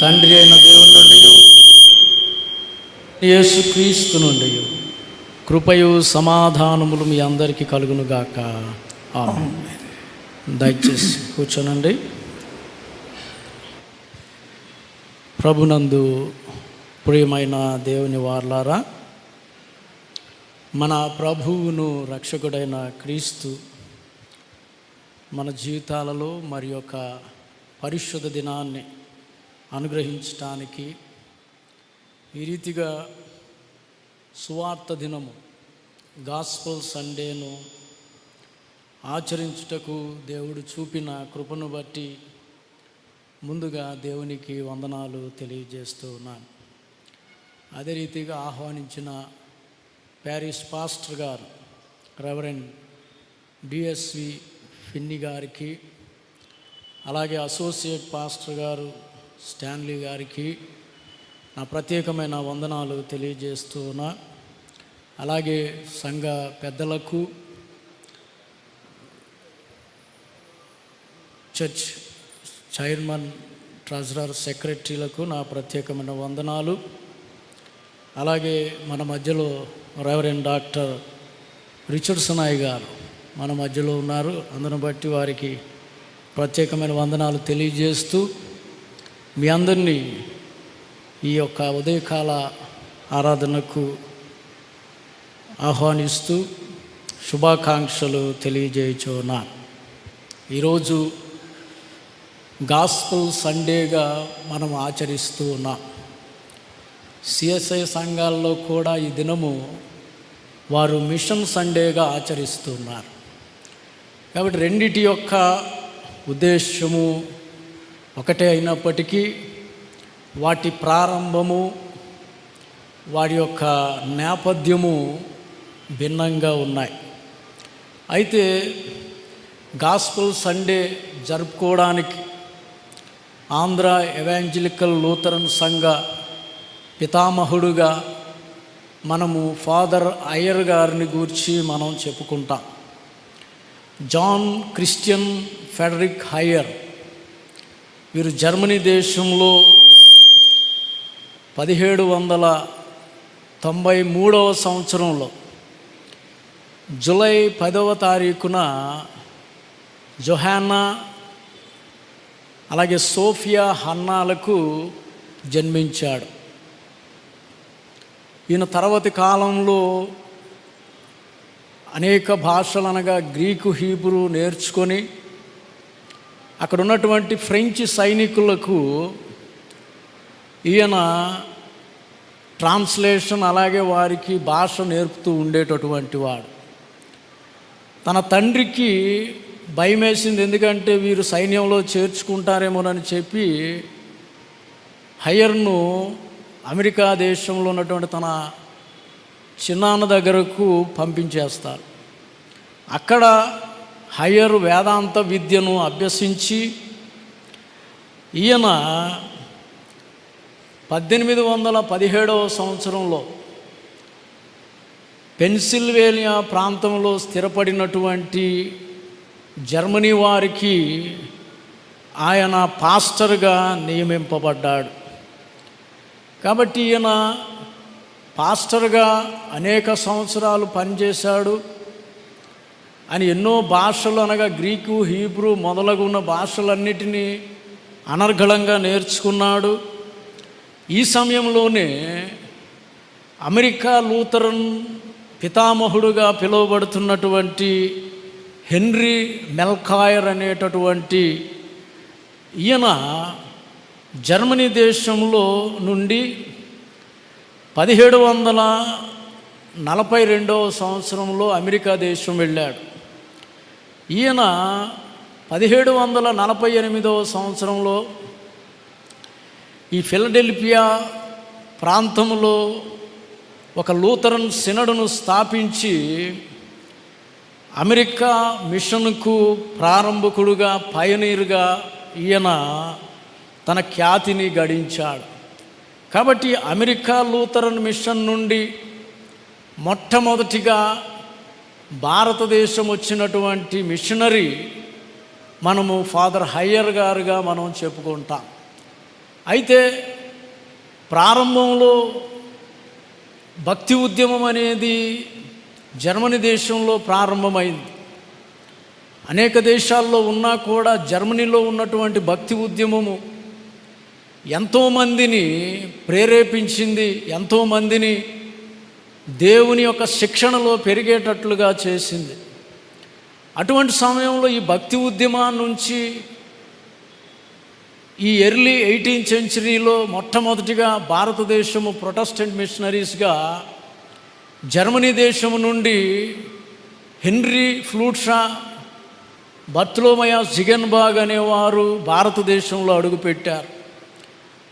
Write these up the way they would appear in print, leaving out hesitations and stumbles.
తండ్రి అయిన దేవుని నుండి యేసుక్రీస్తు నుండి కృపయు సమాధానములు మీ అందరికీ కలుగునుగాక. ఆమేన్. దయచేసి కూర్చోనండి. ప్రభునందు ప్రియమైన దేవుని వారలారా, మన ప్రభువును రక్షకుడైన క్రీస్తు మన జీవితాలలో మరి యొక్క పరిశుద్ధ దినాన్ని అనుగ్రహించటానికి ఈ రీతిగా సువార్త దినము గాస్పల్ సండేను ఆచరించుటకు దేవుడు చూపిన కృపను బట్టి ముందుగా దేవునికి వందనాలు తెలియజేస్తూ ఉన్నాను. అదే రీతిగా ఆహ్వానించిన ప్యారిస్ పాస్టర్ గారు రెవరెండ్ డిఎస్వి ఫిన్ని గారికి, అలాగే అసోసియేట్ పాస్టర్ గారు స్టాన్లీ గారికి నా ప్రత్యేకమైన వందనాలు తెలియజేస్తూ ఉన్నా. అలాగే సంఘ పెద్దలకు, చర్చ్ చైర్మన్, ట్రెజరర్, సెక్రటరీలకు నా ప్రత్యేకమైన వందనాలు. అలాగే మన మధ్యలో రెవరెండ్ డాక్టర్ రిచర్డ్సన్ అయ్య గారు మన మధ్యలో ఉన్నారు. అందును బట్టి వారికి ప్రత్యేకమైన వందనాలు తెలియజేస్తూ మీ అందరినీ ఈ యొక్క ఉదయకాల ఆరాధనకు ఆహ్వానిస్తూ శుభాకాంక్షలు తెలియజేయుచున్నా. ఈరోజు గాస్పల్ సండేగా మనం ఆచరిస్తూ ఉన్నాం. సిఎస్ఐ సంఘాల్లో కూడా ఈ దినము వారు మిషన్ సండేగా ఆచరిస్తున్నారు. కాబట్టి రెండిటి యొక్క ఉద్దేశము ఒకటే అయినప్పటికీ వాటి ప్రారంభము, వారి యొక్క నేపథ్యము భిన్నంగా ఉన్నాయి. అయితే గాస్పల్ సండే జరుపుకోవడానికి ఆంధ్ర ఎవాంజలికల్ లూథరన్ సంఘ పితామహుడుగా మనము ఫాదర్ అయ్యర్ గారిని గూర్చి మనం చెప్పుకుంటాం. John Christian Frederick Heyer. వీరు జర్మనీ దేశంలో 1793 సంవత్సరంలో జూలై 10వ తారీఖున జొహానా అలాగే సోఫియా హన్నాలకు జన్మించాడు. ఈయన తర్వాతి కాలంలో అనేక భాషలు అనగా గ్రీకు, హీబ్రూ నేర్చుకొని అక్కడ ఉన్నటువంటి ఫ్రెంచ్ సైనికులకు ఈయన ట్రాన్స్లేషన్ అలాగే వారికి భాష నేర్పుతూ ఉండేటటువంటి వాడు. తన తండ్రికి భయం వేసింది, ఎందుకంటే వీరు సైన్యంలో చేర్చుకుంటారేమోనని చెప్పి హయ్యర్ను అమెరికా దేశంలో ఉన్నటువంటి తన చిన్నాన్న దగ్గరకు పంపించేస్తారు. అక్కడ హయ్యర్ వేదాంత విద్యను అభ్యసించి ఈయన 1817వ సంవత్సరంలో పెన్సిల్వేనియా ప్రాంతంలో స్థిరపడినటువంటి జర్మనీ వారికి ఆయన పాస్టర్గా నియమింపబడ్డాడు. కాబట్టి ఈయన పాస్టర్గా అనేక సంవత్సరాలు పనిచేశాడు. అని ఎన్నో భాషలు అనగా గ్రీకు, హీబ్రూ మొదలగున్న భాషలన్నిటినీ అనర్గళంగా నేర్చుకున్నాడు. ఈ సమయంలోనే అమెరికా లూథరన్ పితామహుడుగా పిలువబడుతున్నటువంటి హెన్రీ మెల్కాయర్ అనేటటువంటి ఈయన జర్మనీ దేశంలో నుండి 1742వ సంవత్సరంలో అమెరికా దేశం వెళ్ళాడు. ఈయన 1748వ సంవత్సరంలో ఈ ఫిలడెల్ఫియా ప్రాంతంలో ఒక లూథరన్ సినడును స్థాపించి అమెరికా మిషన్కు ప్రారంభకుడుగా, పయనీర్గా ఈయన తన ఖ్యాతిని గడించాడు. కాబట్టి అమెరికా లూథరన్ మిషన్ నుండి మొట్టమొదటిగా భారతదేశం వచ్చినటువంటి మిషనరీ మనము ఫాదర్ హయ్యర్ గారుగా మనం చెప్పుకుంటాం. అయితే ప్రారంభంలో భక్తి ఉద్యమం అనేది జర్మనీ దేశంలో ప్రారంభమైంది. అనేక దేశాల్లో ఉన్నా కూడా జర్మనీలో ఉన్నటువంటి భక్తి ఉద్యమము ఎంతోమందిని ప్రేరేపించింది, ఎంతోమందిని దేవుని యొక్క శిక్షణలో పెరిగేటట్లుగా చేసింది. అటువంటి సమయంలో ఈ భక్తి ఉద్యమం నుంచి ఈ ఎర్లీ 18th సెంచరీలో మొట్టమొదటిగా భారతదేశము ప్రొటెస్టెంట్ మిషనరీస్గా జర్మనీ దేశము నుండి హెన్రీ ఫ్లూట్షా, బర్తలోమయ జిగెన్బాగ్ అనేవారు భారతదేశంలో అడుగుపెట్టారు.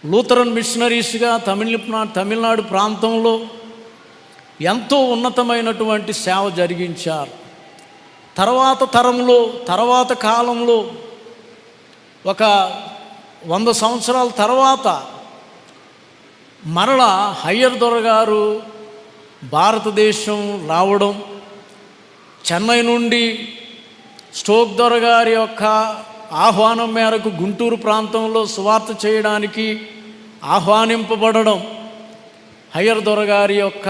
లూథరన్ మిషనరీస్గా తమిళనాడు ప్రాంతంలో ఎంతో ఉన్నతమైనటువంటి సేవ జరిగించారు. తర్వాత కాలంలో ఒక 100 సంవత్సరాల తర్వాత మరలా హయ్యర్ దొరగారు భారతదేశం రావడం, చెన్నై నుండి స్టోక్ దొరగారి యొక్క ఆహ్వానం మేరకు గుంటూరు ప్రాంతంలో సువార్త చేయడానికి ఆహ్వానింపబడడం హయ్యర్ దొరగారి యొక్క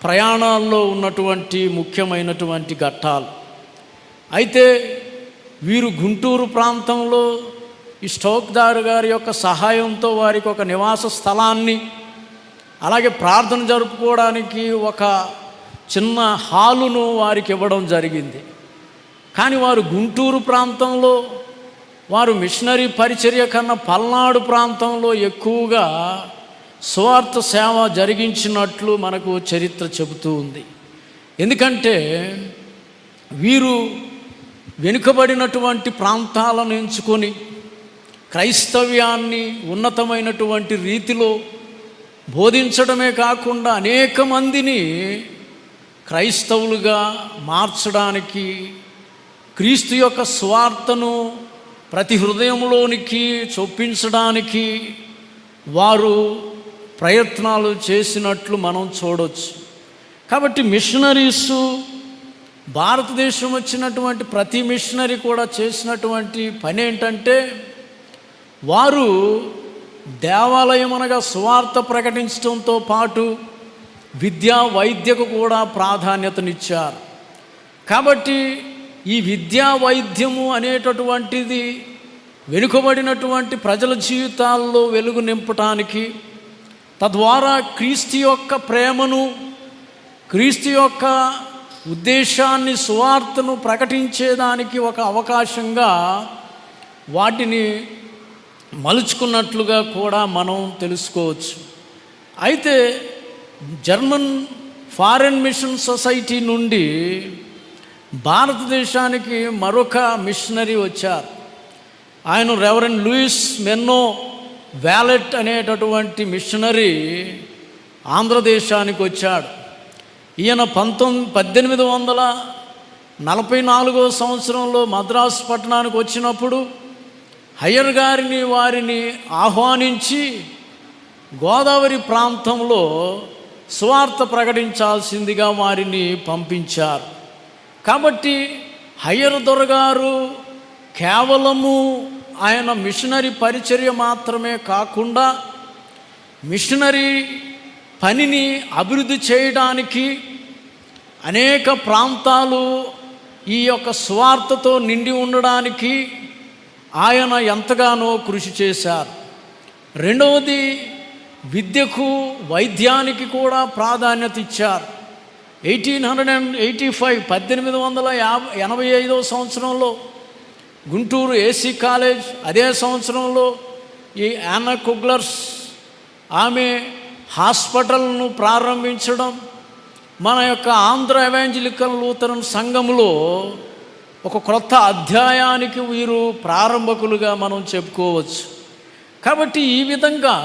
ప్రయాణాల్లో ఉన్నటువంటి ముఖ్యమైనటువంటి ఘట్టాలు. అయితే వీరు గుంటూరు ప్రాంతంలో ఈ స్టోక్దారు గారి యొక్క సహాయంతో వారికి ఒక నివాస స్థలాన్ని, అలాగే ప్రార్థన జరుపుకోవడానికి ఒక చిన్న హాలును వారికి ఇవ్వడం జరిగింది. కానీ వారు గుంటూరు ప్రాంతంలో వారు మిషనరీ పరిచర్య కన్నా పల్నాడు ప్రాంతంలో ఎక్కువగా సువార్త సేవ జరిగించినట్లు మనకు చరిత్ర చెబుతూ ఉంది. ఎందుకంటే వీరు వెనుకబడినటువంటి ప్రాంతాలను ఎంచుకొని క్రైస్తవ్యాన్ని ఉన్నతమైనటువంటి రీతిలో బోధించడమే కాకుండా అనేక మందిని క్రైస్తవులుగా మార్చడానికి, క్రీస్తు యొక్క స్వార్థను ప్రతి హృదయంలోనికి చొప్పించడానికి వారు ప్రయత్నాలు చేసినట్లు మనం చూడవచ్చు. కాబట్టి మిషనరీసు, భారతదేశం వచ్చినటువంటి ప్రతి మిషనరీ కూడా చేసినటువంటి పని ఏంటంటే వారు దేవాలయం అనగా సువార్త ప్రకటించడంతో పాటు విద్యా వైద్యకు కూడా ప్రాధాన్యతనిచ్చారు. కాబట్టి ఈ విద్యా వైద్యము అనేటటువంటిది వెనుకబడినటువంటి ప్రజల జీవితాల్లో వెలుగు నింపటానికి, తద్వారా క్రీస్తు యొక్క ప్రేమను, క్రీస్తు యొక్క ఉద్దేశాన్ని, సువార్తను ప్రకటించేదానికి ఒక అవకాశంగా వాటిని మలుచుకున్నట్లుగా కూడా మనం తెలుసుకోవచ్చు. అయితే జర్మన్ ఫారెన్ మిషన్ సొసైటీ నుండి భారతదేశానికి మరొక మిషనరీ వచ్చారు. ఆయన రెవరెండ్ లూయిస్ మెన్నో వ్యాలెట్ అనేటటువంటి మిషనరీ ఆంధ్రదేశానికి వచ్చాడు. ఈయన 1844 సంవత్సరంలో మద్రాసు పట్టణానికి వచ్చినప్పుడు హయ్యర్ గారిని వారిని ఆహ్వానించి గోదావరి ప్రాంతంలో సువార్త ప్రకటించాల్సిందిగా వారిని పంపించారు. కాబట్టి హయ్యర్ దొరగారు కేవలము ఆయన మిషనరీ పరిచర్య మాత్రమే కాకుండా మిషనరీ పనిని అభివృద్ధి చేయడానికి అనేక ప్రాంతాలు ఈ యొక్క సువార్తతో నిండి ఉండడానికి ఆయన ఎంతగానో కృషి చేశారు. రెండవది, విద్యకు, వైద్యానికి కూడా ప్రాధాన్యత ఇచ్చారు. 1885 సంవత్సరంలో గుంటూరు ఏసీ కాలేజ్, అదే సంవత్సరంలో ఈ యానా కుగ్లర్స్ ఆమె హాస్పిటల్ను ప్రారంభించడం మన యొక్క ఆంధ్ర ఎవాంజలికల్ లూథరన్ సంఘంలో ఒక క్రొత్త అధ్యాయానికి వీరు ప్రారంభకులుగా మనం చెప్పుకోవచ్చు. కాబట్టి ఈ విధంగా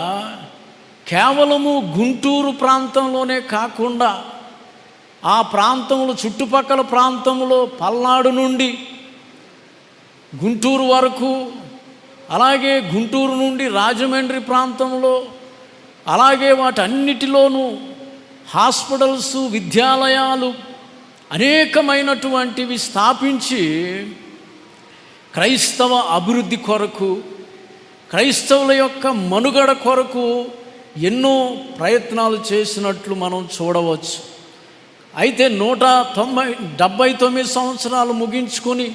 కేవలము గుంటూరు ప్రాంతంలోనే కాకుండా ఆ ప్రాంతంలో చుట్టుపక్కల ప్రాంతంలో పల్నాడు నుండి గుంటూరు వరకు, అలాగే గుంటూరు నుండి రాజమండ్రి ప్రాంతంలో, అలాగే వాటన్నిటిలోనూ హాస్పిటల్స్, విద్యాలయాలు అనేకమైనటువంటివి స్థాపించి క్రైస్తవ అభివృద్ధి కొరకు, క్రైస్తవుల యొక్క మనుగడ కొరకు ఎన్నో ప్రయత్నాలు చేసినట్లు మనం చూడవచ్చు. అయితే 179 సంవత్సరాలు ముగించుకొని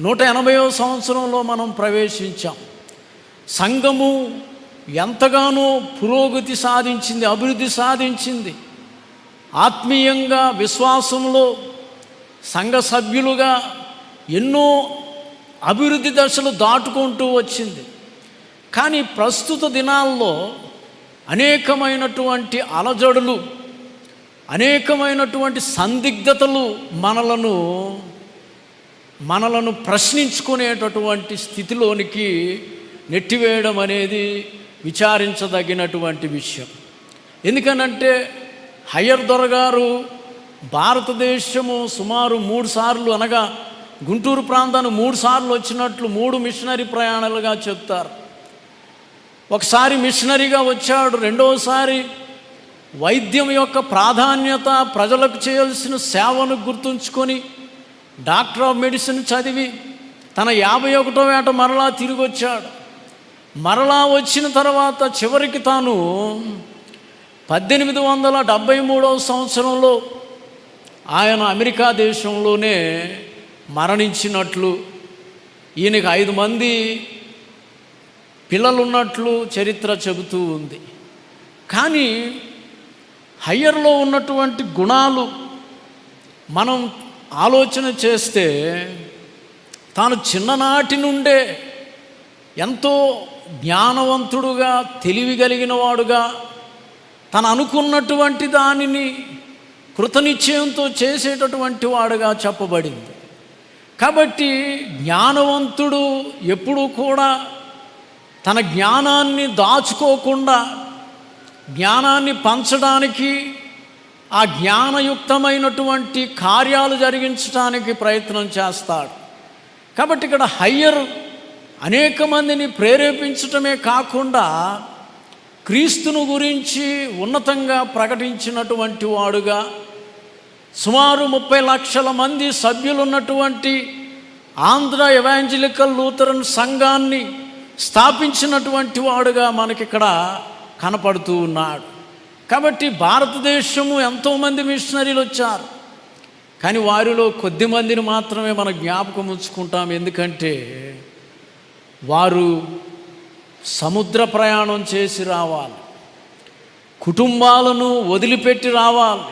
180వ సంవత్సరంలో మనం ప్రవేశించాం. సంఘము ఎంతగానో పురోగతి సాధించింది, అభివృద్ధి సాధించింది. ఆత్మీయంగా, విశ్వాసంలో సంఘ సభ్యులుగా ఎన్నో అభివృద్ధి దశలు దాటుకుంటూ వచ్చింది. కానీ ప్రస్తుత దినాల్లో అనేకమైనటువంటి అలజడులు, అనేకమైనటువంటి సందిగ్ధతలు మనలను ప్రశ్నించుకునేటటువంటి స్థితిలోనికి నెట్టివేయడం అనేది విచారించదగినటువంటి విషయం. ఎందుకనంటే హయ్యర్ దొరగారు భారతదేశము సుమారు 3 సార్లు, అనగా గుంటూరు ప్రాంతాన్ని 3 సార్లు వచ్చినట్లు 3 మిషనరీ ప్రయాణాలుగా చెప్తారు. ఒకసారి మిషనరీగా వచ్చాడు, రెండవసారి వైద్యం యొక్క ప్రాధాన్యత, ప్రజలకు చేయాల్సిన సేవను గుర్తుంచుకొని డాక్టర్ ఆఫ్ మెడిసిన్ చదివి తన 51వ ఏట మరలా తిరిగి వచ్చాడు. మరలా వచ్చిన తర్వాత చివరికి తాను 1873వ సంవత్సరంలో ఆయన అమెరికా దేశంలోనే మరణించినట్లు, ఈయనకి 5 మంది పిల్లలున్నట్లు చరిత్ర చెబుతూ ఉంది. కానీ హయ్యర్లో ఉన్నటువంటి గుణాలు మనం ఆలోచన చేస్తే తాను చిన్ననాటి నుండే ఎంతో జ్ఞానవంతుడుగా, తెలివి కలిగిన వాడుగా, తను అనుకున్నటువంటి దానిని కృతనిశ్చయంతో చేసేటటువంటి వాడుగా చెప్పబడింది. కాబట్టి జ్ఞానవంతుడు ఎప్పుడూ కూడా తన జ్ఞానాన్ని దాచుకోకుండా జ్ఞానాన్ని పంచడానికి, ఆ జ్ఞానయుక్తమైనటువంటి కార్యాలు జరిగించడానికి ప్రయత్నం చేస్తాడు. కాబట్టి ఇక్కడ హయ్యర్ అనేక మందిని ప్రేరేపించటమే కాకుండా క్రీస్తును గురించి ఉన్నతంగా ప్రకటించినటువంటి వాడుగా, సుమారు 30 లక్షల మంది సభ్యులున్నటువంటి ఆంధ్ర ఎవాంజలికల్ లూథరన్ సంఘాన్ని స్థాపించినటువంటి వాడుగా మనకిక్కడ కనపడుతూ ఉన్నాడు. కాబట్టి భారతదేశము ఎంతోమంది మిషనరీలు వచ్చారు, కానీ వారిలో కొద్ది మందిని మాత్రమే మనం జ్ఞాపకం ఉంచుకుంటాం. ఎందుకంటే వారు సముద్ర ప్రయాణం చేసి రావాలి, కుటుంబాలను వదిలిపెట్టి రావాలి.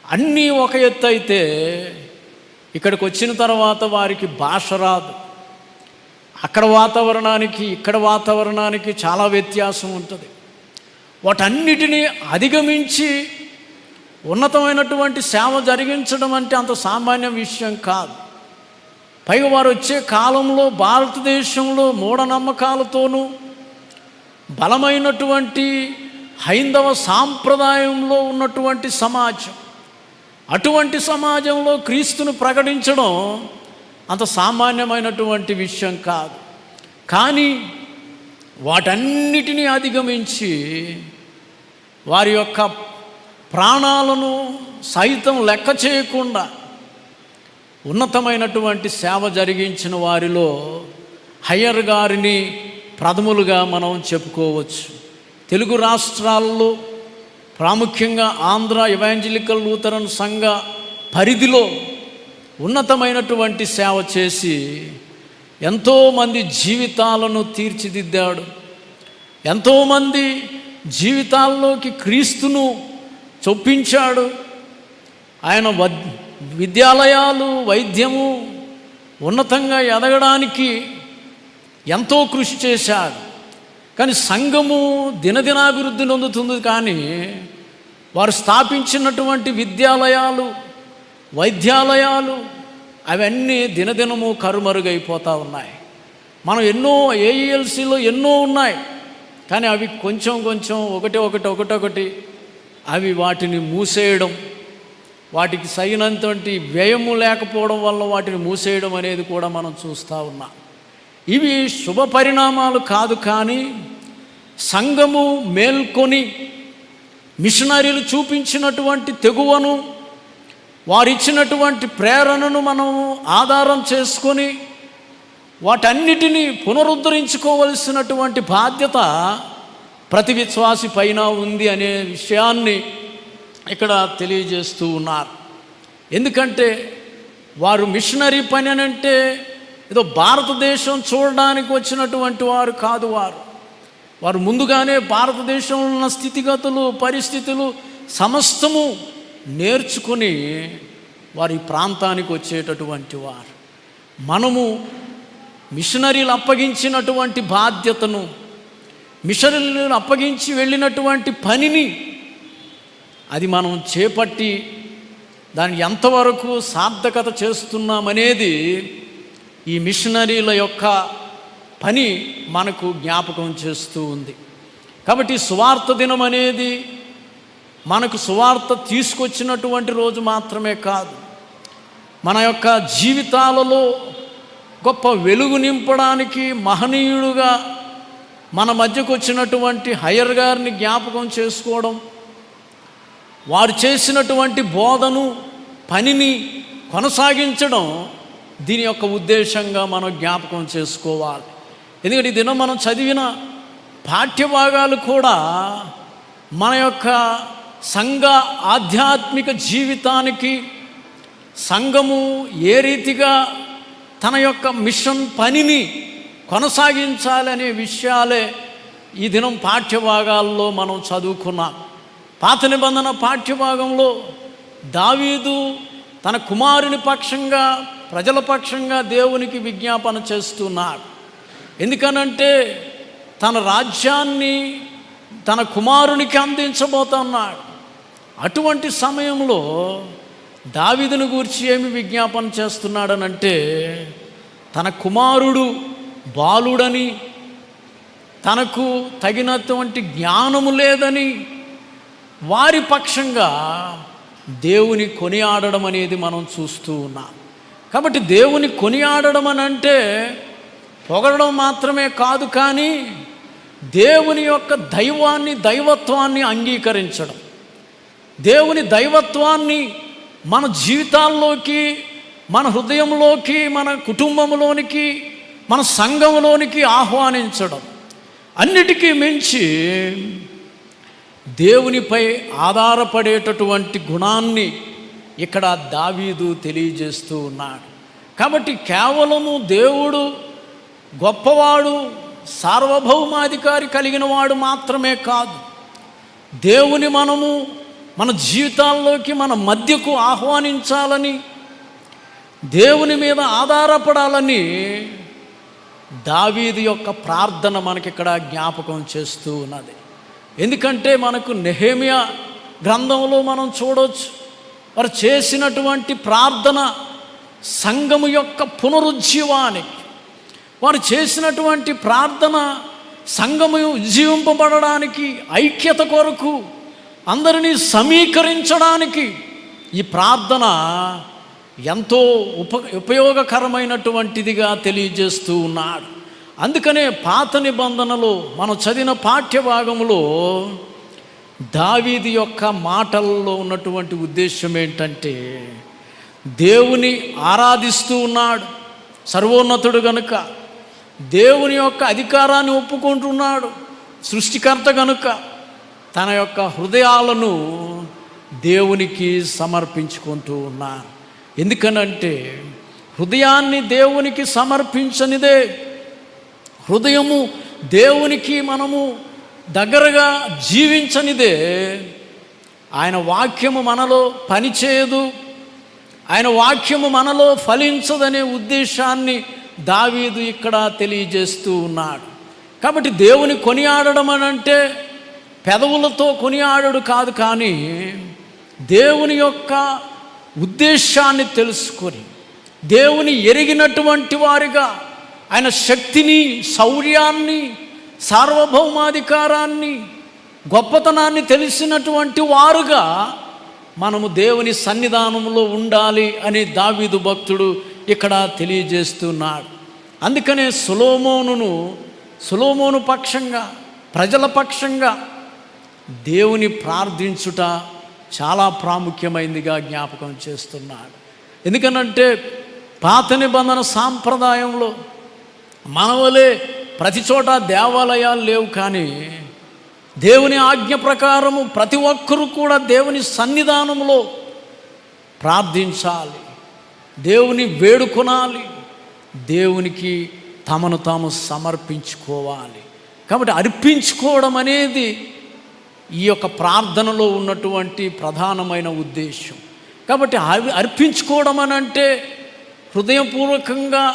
అన్నీ ఒక ఎత్తు అయితే ఇక్కడికి వచ్చిన తర్వాత వారికి భాష రాదు. అక్కడ వాతావరణానికి ఇక్కడ వాతావరణానికి చాలా వ్యత్యాసం ఉంటుంది. వాటన్నిటినీ అధిగమించి ఉన్నతమైనటువంటి సేవ జరిగించడం అంటే అంత సామాన్య విషయం కాదు. పైగా వారు వచ్చే కాలంలో భారతదేశంలో మూఢనమ్మకాలతోనూ బలమైనటువంటి హైందవ సాంప్రదాయంలో ఉన్నటువంటి సమాజం, అటువంటి సమాజంలో క్రీస్తును ప్రకటించడం అంత సామాన్యమైనటువంటి విషయం కాదు. కానీ వాటన్నిటినీ అధిగమించి వారి యొక్క ప్రాణాలను సైతం లెక్క చేయకుండా ఉన్నతమైనటువంటి సేవ జరిగించిన వారిలో హయ్యర్ గారిని ప్రథములుగా మనం చెప్పుకోవచ్చు. తెలుగు రాష్ట్రాల్లో ప్రాముఖ్యంగా ఆంధ్ర ఎవాంజలికల్ లూథరన్ సంఘ పరిధిలో ఉన్నతమైనటువంటి సేవ చేసి ఎంతోమంది జీవితాలను తీర్చిదిద్దాడు. ఎంతోమంది జీవితాల్లోకి క్రీస్తును చొప్పించాడు. ఆయన విద్యాలయాలు, వైద్యము ఉన్నతంగా ఎదగడానికి ఎంతో కృషి చేశాడు. కానీ సంఘము దినదినాభివృద్ధి నొందుతుంది, కానీ వారు స్థాపించినటువంటి విద్యాలయాలు, వైద్యాలయాలు అవన్నీ దినదినము కరుమరుగైపోతూ ఉన్నాయి. మనం ఎన్నో ఏఈఎల్సీలో ఎన్నో ఉన్నాయి, కానీ అవి కొంచెం ఒకటొకటి అవి వాటిని మూసేయడం, వాటికి సగినంతటి వ్యయము లేకపోవడం వల్ల వాటిని మూసేయడం అనేది కూడా మనం చూస్తూ ఉన్నాం. ఇవి శుభ పరిణామాలు కాదు. కానీ సంఘము మేల్కొని మిషనరీలు చూపించినటువంటి తెగువను, వారిచ్చినటువంటి ప్రేరణను మనం ఆధారం చేసుకొని వాటన్నిటినీ పునరుద్ధరించుకోవలసినటువంటి బాధ్యత ప్రతి విశ్వాసి పైన ఉంది అనే విషయాన్ని ఇక్కడ తెలియజేస్తూ ఉన్నారు. ఎందుకంటే వారు మిషనరీ పని అని అంటే ఏదో భారతదేశం చూడడానికి వచ్చినటువంటి వారు కాదు. వారు ముందుగానే భారతదేశంలో ఉన్న స్థితిగతులు, పరిస్థితులు సమస్తము నేర్చుకుని వారి ప్రాంతానికి వచ్చేటటువంటి వారు. మనము మిషనరీలు అప్పగించినటువంటి బాధ్యతను, మిషనరీలు అప్పగించి వెళ్ళినటువంటి పనిని అది మనం చేపట్టి దాన్ని ఎంతవరకు సార్థకత చేస్తున్నామనేది ఈ మిషనరీల యొక్క పని మనకు జ్ఞాపకం చేస్తూ ఉంది. కాబట్టి సువార్త దినం అనేది మనకు సువార్త తీసుకొచ్చినటువంటి రోజు మాత్రమే కాదు, మన యొక్క జీవితాలలో గొప్ప వెలుగు నింపడానికి మహనీయుడుగా మన మధ్యకు వచ్చినటువంటి హయ్యర్ గారిని జ్ఞాపకం చేసుకోవడం, వారు చేసినటువంటి బోధను, పనిని కొనసాగించడం దీని యొక్క ఉద్దేశంగా మనం జ్ఞాపకం చేసుకోవాలి. ఎందుకంటే ఈ దినం మనం చదివిన పాఠ్యభాగాలు కూడా మన యొక్క సంఘ ఆధ్యాత్మిక జీవితానికి, సంఘము ఏ రీతిగా తన యొక్క మిషన్ పనిని కొనసాగించాలనే విషయాలే ఈ దినం పాఠ్యభాగాల్లో మనం చదువుకున్నాం. పాత నిబంధన పాఠ్యభాగంలో దావీదు తన కుమారుని పక్షంగా, ప్రజల పక్షంగా దేవునికి విజ్ఞాపన చేస్తున్నాడు. ఎందుకనంటే తన రాజ్యాన్ని తన కుమారునికి అందించబోతున్నాడు. అటువంటి సమయంలో దావీదుని గూర్చి ఏమి విజ్ఞాపన చేస్తున్నాడనంటే, తన కుమారుడు బాలుడని, తనకు తగినటువంటి జ్ఞానము లేదని వారి పక్షంగా దేవుని కొనియాడడం అనేది మనం చూస్తూ ఉన్నాం. కాబట్టి దేవుని కొనియాడడం అని అంటే పొగడడం మాత్రమే కాదు, కానీ దేవుని యొక్క దైవాన్ని, దైవత్వాన్ని అంగీకరించడం, దేవుని దైవత్వాన్ని మన జీవితాల్లోకి, మన హృదయంలోకి, మన కుటుంబంలోనికి, మన సంఘంలోనికి ఆహ్వానించడం, అన్నిటికీ మించి దేవునిపై ఆధారపడేటటువంటి గుణాన్ని ఇక్కడ దావీదు తెలియజేస్తూ ఉన్నాడు. కాబట్టి కేవలము దేవుడు గొప్పవాడు, సార్వభౌమాధికారి కలిగిన వాడు మాత్రమే కాదు, దేవుని మనము మన జీవితాల్లోకి, మన మధ్యకు ఆహ్వానించాలని, దేవుని మీద ఆధారపడాలని దావీదు యొక్క ప్రార్థన మనకిక్కడ జ్ఞాపకం చేస్తూ ఉన్నది. ఎందుకంటే మనకు నెహెమ్యా గ్రంథంలో మనం చూడవచ్చు, వారు చేసినటువంటి ప్రార్థన సంఘము యొక్క పునరుజ్జీవానికి, వారు చేసినటువంటి ప్రార్థన సంఘము ఉజ్జీవింపబడడానికి, ఐక్యత కొరకు, అందరినీ సమీకరించడానికి ఈ ప్రార్థన ఎంతో ఉపయోగకరమైనటువంటిదిగా తెలియజేస్తూ ఉన్నాడు. అందుకనే పాత నిబంధనలో మనం చదివిన పాఠ్యభాగంలో దావీదు యొక్క మాటల్లో ఉన్నటువంటి ఉద్దేశం ఏంటంటే, దేవుని ఆరాధిస్తూ ఉన్నాడు, సర్వోన్నతుడు గనుక దేవుని యొక్క అధికారాన్ని ఒప్పుకుంటున్నాడు, సృష్టికర్త గనుక తన యొక్క హృదయాలను దేవునికి సమర్పించుకుంటూ ఉన్నారు. ఎందుకనంటే హృదయాన్ని దేవునికి సమర్పించనిదే, హృదయము దేవునికి మనము దగ్గరగా జీవించనిదే ఆయన వాక్యము మనలో పనిచేయదు, ఆయన వాక్యము మనలో ఫలించదనే ఉద్దేశాన్ని దావీదు ఇక్కడ తెలియజేస్తూ ఉన్నాడు. కాబట్టి దేవుని కొనియాడడం అనంటే పెదవులతో కొనియాడడు కాదు, కానీ దేవుని యొక్క ఉద్దేశాన్ని తెలుసుకొని, దేవుని ఎరిగినటువంటి వారిగా, ఆయన శక్తిని, శౌర్యాన్ని, సార్వభౌమాధికారాన్ని, గొప్పతనాన్ని తెలిసినటువంటి వారుగా మనము దేవుని సన్నిధానంలో ఉండాలి అని దావీదు భక్తుడు ఇక్కడ తెలియజేస్తున్నాడు. అందుకనే సొలొమోను పక్షంగా, ప్రజల పక్షంగా దేవుని ప్రార్థించుట చాలా ప్రాముఖ్యమైనదిగా జ్ఞాపకం చేస్తున్నాడు. ఎందుకనంటే పాత నిబంధన సాంప్రదాయంలో మన వలే ప్రతి చోట దేవాలయాలు లేవు, కానీ దేవుని ఆజ్ఞ ప్రకారము ప్రతి ఒక్కరూ కూడా దేవుని సన్నిధానంలో ప్రార్థించాలి, దేవుని వేడుకొనాలి, దేవునికి తమను తాము సమర్పించుకోవాలి. కాబట్టి అర్పించుకోవడం అనేది ఈ యొక్క ప్రార్థనలో ఉన్నటువంటి ప్రధానమైన ఉద్దేశం. కాబట్టి అర్పించుకోవడం అని అంటే హృదయపూర్వకంగా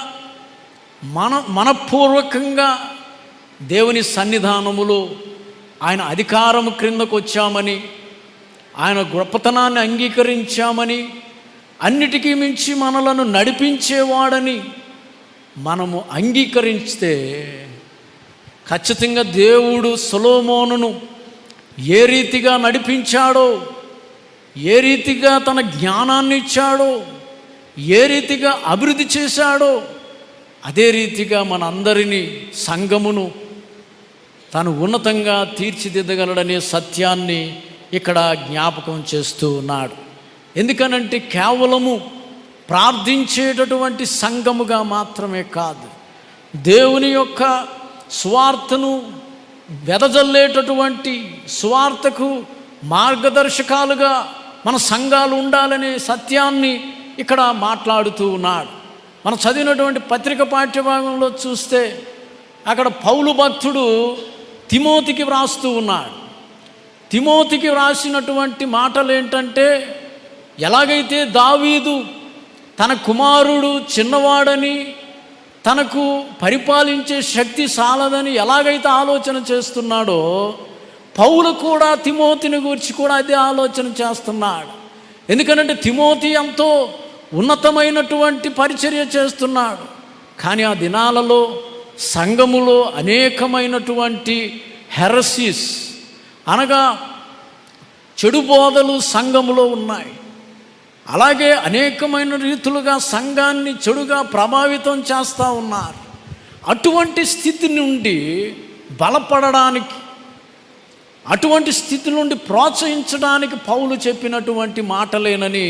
మనపూర్వకంగా దేవుని సన్నిధానములో ఆయన అధికారము క్రిందకు వచ్చామని, ఆయన గొప్పతనాన్ని అంగీకరించామని, అన్నిటికీ మించి మనలను నడిపించేవాడని మనము అంగీకరిస్తే ఖచ్చితంగా దేవుడు సొలొమోనును ఏ రీతిగా నడిపించాడో, ఏ రీతిగా తన జ్ఞానాన్ని ఇచ్చాడో, ఏ రీతిగా అభివృద్ధి చేశాడో, అదే రీతిగా మనందరినీ సంఘమును తాను ఉన్నతంగా తీర్చిదిద్దగలడనే సత్యాన్ని ఇక్కడ జ్ఞాపకం చేస్తూ ఉన్నాడు. ఎందుకనంటే కేవలము ప్రార్థించేటటువంటి సంఘముగా మాత్రమే కాదు, దేవుని యొక్క సువార్తను వెదజల్లేటటువంటి సువార్తకు మార్గదర్శకాలుగా మన సంఘాలు ఉండాలనే సత్యాన్ని ఇక్కడ మాట్లాడుతూ ఉన్నాడు. మనం చదివినటువంటి పత్రిక పాఠ్యభాగంలో చూస్తే అక్కడ పౌలు భక్తుడు తిమోతికి వ్రాస్తూ ఉన్నాడు. తిమోతికి వ్రాసినటువంటి మాటలు ఏంటంటే, ఎలాగైతే దావీదు తన కుమారుడు చిన్నవాడని, తనకు పరిపాలించే శక్తి సాలదని ఎలాగైతే ఆలోచన చేస్తున్నాడో, పౌలు కూడా తిమోతిని గురించి కూడా అదే ఆలోచన చేస్తున్నాడు. ఎందుకనంటే తిమోతి ఎంతో ఉన్నతమైనటువంటి పరిచర్య చేస్తున్నాడు, కానీ ఆ దినాలలో సంఘములో అనేకమైనటువంటి హెరసీస్ అనగా చెడు బోధలు సంఘములో ఉన్నాయి. అలాగే అనేకమైన రీతులుగా సంఘాన్ని చెడుగా ప్రభావితం చేస్తూ ఉన్నారు. అటువంటి స్థితి నుండి బలపడడానికి, అటువంటి స్థితి నుండి ప్రోత్సహించడానికి పౌలు చెప్పినటువంటి మాటలేనని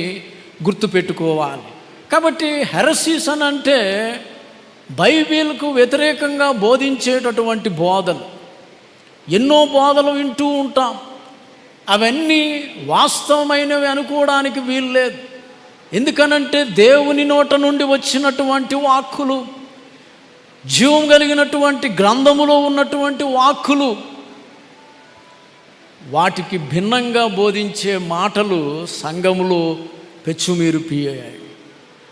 గుర్తుపెట్టుకోవాలి. కాబట్టి హెరసీస్ అని అంటే బైబిల్కు వ్యతిరేకంగా బోధించేటటువంటి బోధలు. ఎన్నో బోధలు వింటూ ఉంటాం, అవన్నీ వాస్తవమైనవి అనుకోవడానికి వీల్లేదు. ఎందుకనంటే దేవుని నోట నుండి వచ్చినటువంటి వాక్కులు, జీవం కలిగినటువంటి గ్రంథములో ఉన్నటువంటి వాక్కులు, వాటికి భిన్నంగా బోధించే మాటలు సంఘములో పెచ్చుమీరిపోయాయి.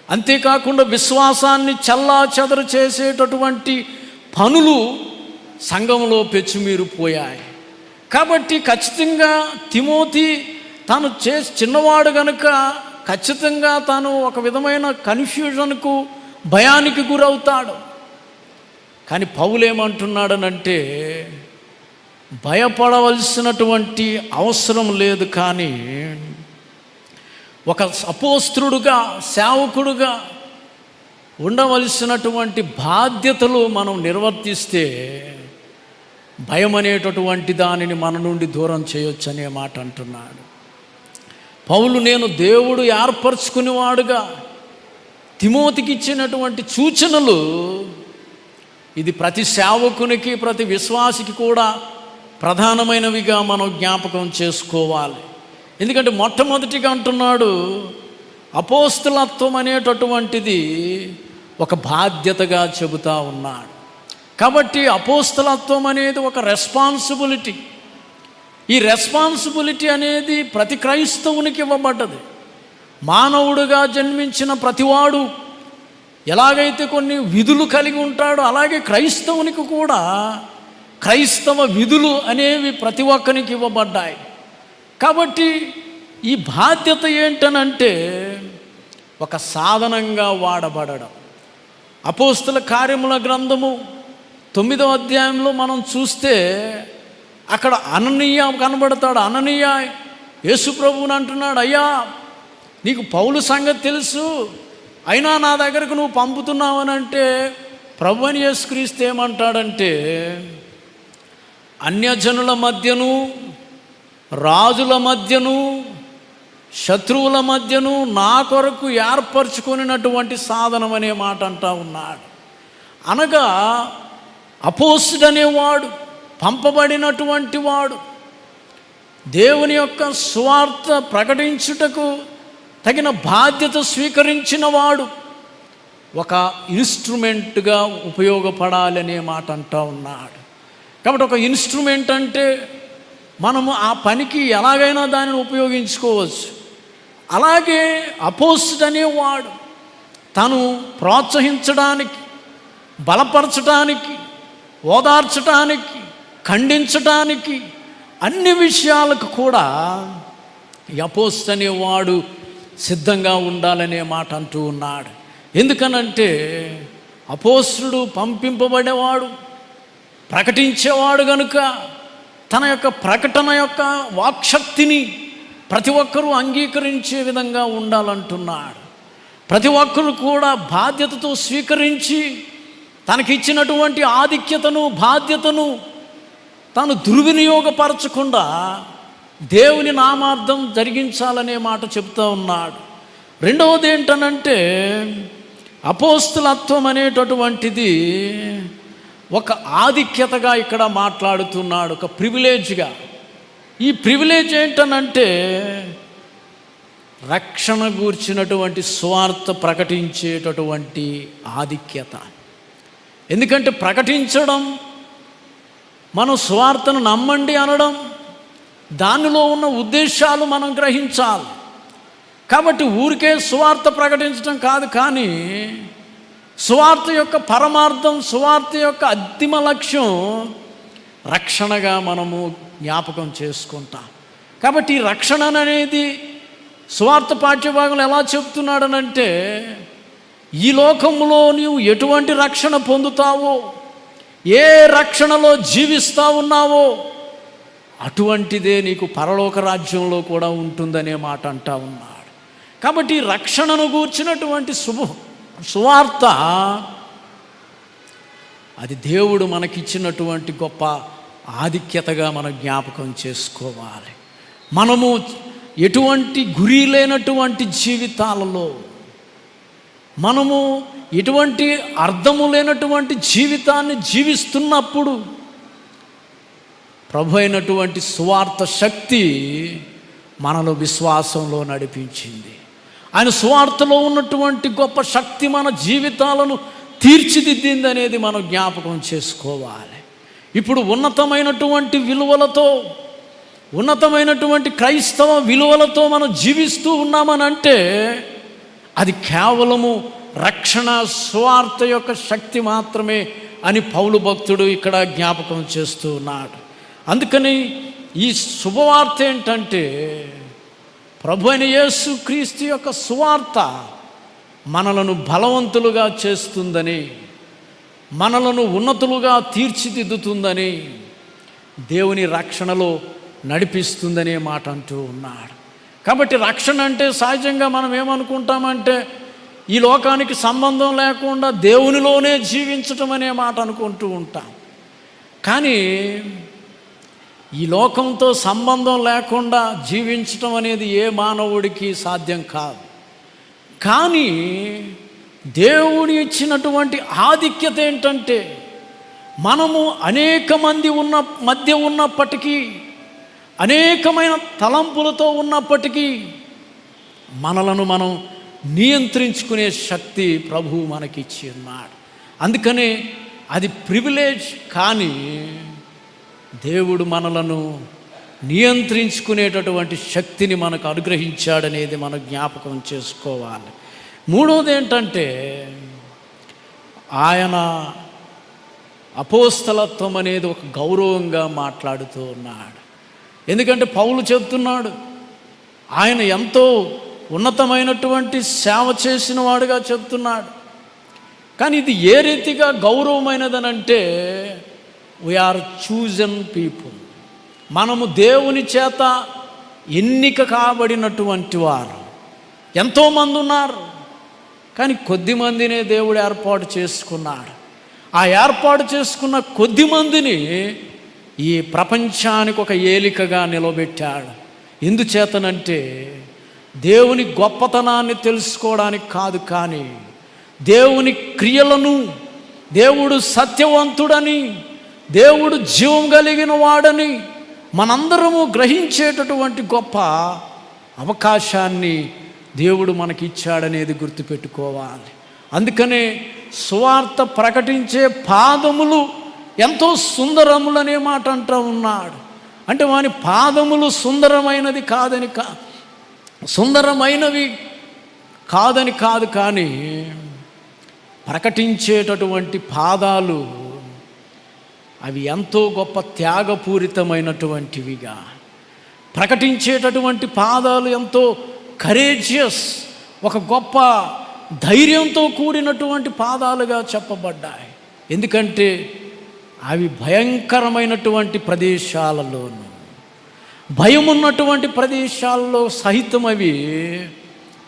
అంతేకాకుండా విశ్వాసాన్ని చెల్లాచెదరు చేసేటటువంటి పనులు సంఘంలో పెచ్చుమీరిపోయాయి. కాబట్టి ఖచ్చితంగా తిమోతి తాను చిన్నవాడు కనుక ఖచ్చితంగా తాను ఒక విధమైన కన్ఫ్యూజన్కు, భయానికి గురవుతాడు. కానీ పౌలు ఏమంటున్నాడనంటే, భయపడవలసినటువంటి అవసరం లేదు, కానీ ఒక అపోస్తలుడుగా, సేవకుడుగా ఉండవలసినటువంటి బాధ్యతలు మనం నిర్వర్తిస్తే భయం అనేటటువంటి దానిని మన నుండి దూరం చేయొచ్చు అనే మాట అంటున్నాడు పౌలు. నేను దేవుడు ఏర్పరచుకునేవాడుగా తిమోతికి ఇచ్చినటువంటి సూచనలు ఇది ప్రతి సేవకునికి, ప్రతి విశ్వాసికి కూడా ప్రధానమైనవిగా మనం జ్ఞాపకం చేసుకోవాలి. ఎందుకంటే మొట్టమొదటిగా అంటున్నాడు, అపోస్తలత్వం అనేటటువంటిది ఒక బాధ్యతగా చెబుతా ఉన్నాడు. కాబట్టి అపోస్తలత్వం అనేది ఒక రెస్పాన్సిబిలిటీ. ఈ రెస్పాన్సిబిలిటీ అనేది ప్రతి క్రైస్తవునికి ఇవ్వబడ్డది. మానవుడుగా జన్మించిన ప్రతివాడు ఎలాగైతే కొన్ని విధులు కలిగి ఉంటాడో, అలాగే క్రైస్తవునికి కూడా క్రైస్తవ విధులు అనేవి ప్రతి ఒక్కరికి ఇవ్వబడ్డాయి. కాబట్టి ఈ బాధ్యత ఏంటనంటే ఒక సాధనంగా వాడబడడం. అపోస్తల కార్యముల గ్రంథము 9వ అధ్యాయంలో మనం చూస్తే అక్కడ అననీయ కనబడతాడు. అననీయ యేసు ప్రభువుని అంటున్నాడు, అయ్యా నీకు పౌలు సంగతి తెలుసు, అయినా నా దగ్గరకు నువ్వు పంపుతున్నావని అంటే ప్రభువుని యేసుక్రీస్తు ఏమంటాడంటే, అన్యజనుల మధ్యను, రాజుల మధ్యను, శత్రువుల మధ్యను నా కొరకు ఏర్పరచుకున్నటువంటి సాధనం అనే మాట అంటా ఉన్నాడు. అనగా అపోస్తుడనేవాడు, పంపబడినటువంటి వాడు, దేవుని యొక్క సువార్త ప్రకటించుటకు తగిన బాధ్యత స్వీకరించిన వాడు ఒక ఇన్స్ట్రుమెంట్గా ఉపయోగపడాలనే మాట అంటూ ఉన్నాడు. కాబట్టి ఒక ఇన్స్ట్రుమెంట్ అంటే మనము ఆ పనికి ఎలాగైనా దానిని ఉపయోగించుకోవచ్చు. అలాగే అపోస్తుడనేవాడు తను ప్రోత్సహించడానికి, బలపరచడానికి, ఓదార్చడానికి, ఖండించడానికి, అన్ని విషయాలకు కూడా అపోస్తలుడనేవాడు సిద్ధంగా ఉండాలనే మాట అంటూ ఉన్నాడు. ఎందుకనంటే అపోస్తలుడు పంపింపబడేవాడు, ప్రకటించేవాడు గనుక తన యొక్క ప్రకటన యొక్క వాక్శక్తిని ప్రతి ఒక్కరూ అంగీకరించే విధంగా ఉండాలంటున్నాడు. ప్రతి ఒక్కరు కూడా బాధ్యతతో స్వీకరించి తనకిచ్చినటువంటి ఆధిక్యతను, బాధ్యతను తాను దుర్వినియోగపరచకుండా దేవుని నామార్థం జరిగించాలనే మాట చెప్తూ ఉన్నాడు. రెండవది ఏంటనంటే అపోస్తులత్వం అనేటటువంటిది ఒక ఆధిక్యతగా ఇక్కడ మాట్లాడుతున్నాడు, ఒక ప్రివిలేజ్గా. ఈ ప్రివిలేజ్ ఏంటనంటే రక్షణ గూర్చినటువంటి సువార్త ప్రకటించేటటువంటి ఆధిక్యత. ఎందుకంటే ప్రకటించడం, మనం సువార్తను నమ్మండి అనడం, దానిలో ఉన్న ఉద్దేశాలు మనం గ్రహించాలి. కాబట్టి ఊరికే సువార్త ప్రకటించడం కాదు, కానీ సువార్త యొక్క పరమార్థం, సువార్త యొక్క అంతిమ లక్ష్యం రక్షణగా మనము జ్ఞాపకం చేసుకుంటాం. కాబట్టి ఈ రక్షణ అనేది సువార్త పాఠ్యభాగంలో ఎలా చెప్తున్నాడనంటే, ఈ లోకంలో నీవు ఎటువంటి రక్షణ పొందుతావో, ఏ రక్షణలో జీవిస్తూ ఉన్నావో అటువంటిదే నీకు పరలోక రాజ్యంలో కూడా ఉంటుందనే మాట అంటా ఉన్నాడు. కాబట్టి రక్షణను గూర్చినటువంటి సువార్త అది దేవుడు మనకిచ్చినటువంటి గొప్ప ఆధిక్యతగా మనం జ్ఞాపకం చేసుకోవాలి. మనము ఎటువంటి గురి లేనటువంటి జీవితాలలో, మనము ఎటువంటి అర్థము లేనటువంటి జీవితాన్ని జీవిస్తున్నప్పుడు ప్రభు అయినటువంటి సువార్త శక్తి మనలో విశ్వాసంలో నడిపించింది. ఆయన సువార్తలో ఉన్నటువంటి గొప్ప శక్తి మన జీవితాలను తీర్చిదిద్దింది అనేది మనం జ్ఞాపకం చేసుకోవాలి. ఇప్పుడు ఉన్నతమైనటువంటి విలువలతో, ఉన్నతమైనటువంటి క్రైస్తవ విలువలతో మనం జీవిస్తూ ఉన్నామనంటే అది కేవలము రక్షణ సువార్త యొక్క శక్తి మాత్రమే అని పౌలు భక్తుడు ఇక్కడ జ్ఞాపకం చేస్తూ ఉన్నాడు. అందుకని ఈ శుభవార్త ఏంటంటే ప్రభు అయిన యేసు క్రీస్తు యొక్క సువార్త మనలను బలవంతులుగా చేస్తుందని, మనలను ఉన్నతులుగా తీర్చిదిద్దుతుందని, దేవుని రక్షణలో నడిపిస్తుందనే మాట అంటూ ఉన్నాడు. కాబట్టి రక్షణ అంటే సహజంగా మనం ఏమనుకుంటామంటే ఈ లోకానికి సంబంధం లేకుండా దేవునిలోనే జీవించటం అనే మాట అనుకుంటూ ఉంటాం. కానీ ఈ లోకంతో సంబంధం లేకుండా జీవించటం అనేది ఏ మానవుడికి సాధ్యం కాదు. కానీ దేవుడు ఇచ్చినటువంటి ఆధిక్యత ఏంటంటే మనము అనేక మంది మధ్య ఉన్నప్పటికీ, అనేకమైన తలంపులతో ఉన్నప్పటికీ మనలను మనం నియంత్రించుకునే శక్తి ప్రభువు మనకిచ్చి ఉన్నాడు. అందుకనే అది ప్రివిలేజ్, కానీ దేవుడు మనలను నియంత్రించుకునేటటువంటి శక్తిని మనకు అనుగ్రహించాడనేది మనం జ్ఞాపకం చేసుకోవాలి. మూడవది ఏంటంటే ఆయన అపోస్తలత్వం అనేది ఒక గౌరవంగా మాట్లాడుతూ ఉన్నాడు. ఎందుకంటే పౌలు చెప్తున్నాడు, ఆయన ఎంతో ఉన్నతమైనటువంటి సేవ చేసిన వాడుగా చెప్తున్నాడు. కానీ ఇది ఏ రీతిగా గౌరవమైనదనంటే వీఆర్ చూజన్ పీపుల్, మనము దేవుని చేత ఎన్నిక కాబడినటువంటి వారు. ఎంతోమంది ఉన్నారు, కానీ కొద్ది మందినే దేవుడు ఏర్పాటు చేసుకున్నాడు. ఆ ఏర్పాటు చేసుకున్న కొద్ది మందిని ఈ ప్రపంచానికి ఒక ఏలికగా నిలబెట్టాడు. ఎందుచేతనంటే దేవుని గొప్పతనాన్ని తెలుసుకోవడానికి కాదు, కానీ దేవుని క్రియలను దేవుడు సత్యవంతుడని, దేవుడు జీవం కలిగిన వాడని మనందరము గ్రహించేటటువంటి గొప్ప అవకాశాన్ని దేవుడు మనకిచ్చాడనేది గుర్తుపెట్టుకోవాలి. అందుకనే సువార్త ప్రకటించే పాదములు ఎంతో సుందరములనే మాట అంటూ ఉన్నాడు. అంటే వాని పాదములు సుందరమైనవి కాదని కాదు, కానీ ప్రకటించేటటువంటి పాదాలు అవి ఎంతో గొప్ప త్యాగపూరితమైనటువంటివిగా, ప్రకటించేటటువంటి పాదాలు ఎంతో కరేజియస్, ఒక గొప్ప ధైర్యంతో కూడినటువంటి పాదాలుగా చెప్పబడ్డాయి. ఎందుకంటే అవి భయంకరమైనటువంటి ప్రదేశాలలోనూ, భయం ఉన్నటువంటి ప్రదేశాల్లో సహితం అవి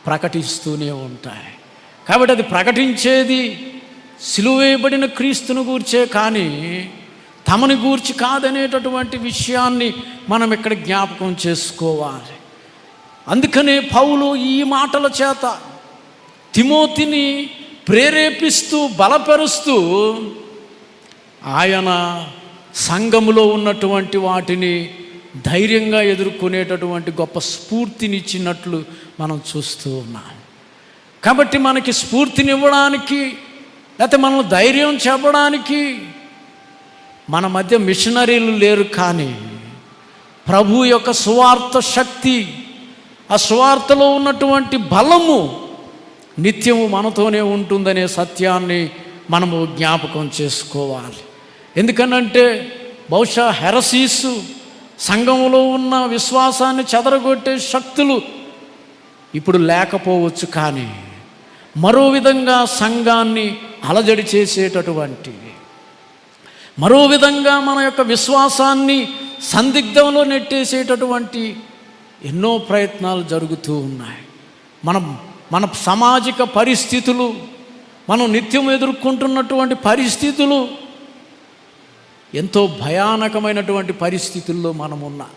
ప్రకటిస్తూనే ఉంటాయి. కాబట్టి అది ప్రకటించేది సిలువ వేయబడిన క్రీస్తును గూర్చే కానీ తమని గూర్చి కాదనేటటువంటి విషయాన్ని మనం ఇక్కడ జ్ఞాపకం చేసుకోవాలి. అందుకనే పౌలు ఈ మాటల చేత తిమోతిని ప్రేరేపిస్తూ బలపరుస్తూ ఆయన సంఘములో ఉన్నటువంటి వాటిని ధైర్యంగా ఎదుర్కొనేటటువంటి గొప్ప స్ఫూర్తినిచ్చినట్లు మనం చూస్తూ ఉన్నాం. కాబట్టి మనకి స్ఫూర్తినివ్వడానికి, లేకపోతే మనల్ని ధైర్యం చెప్పడానికి మన మధ్య మిషనరీలు లేరు, కానీ ప్రభు యొక్క సువార్త శక్తి, ఆ సువార్తలో ఉన్నటువంటి బలము నిత్యము మనతోనే ఉంటుందనే సత్యాన్ని మనము జ్ఞాపకం చేసుకోవాలి. ఎందుకనంటే బహుశా హెరసీసు, సంఘములో ఉన్న విశ్వాసాన్ని చెదరగొట్టే శక్తులు ఇప్పుడు లేకపోవచ్చు, కానీ మరో విధంగా సంఘాన్ని అలజడి చేసేటటువంటివి, మరో విధంగా మన యొక్క విశ్వాసాన్ని సందిగ్ధంలో నెట్టేసేటటువంటి ఎన్నో ప్రయత్నాలు జరుగుతూ ఉన్నాయి. మన సామాజిక పరిస్థితులు, మనం నిత్యం ఎదుర్కొంటున్నటువంటి పరిస్థితులు ఎంతో భయానకమైనటువంటి పరిస్థితుల్లో మనం ఉన్నాం.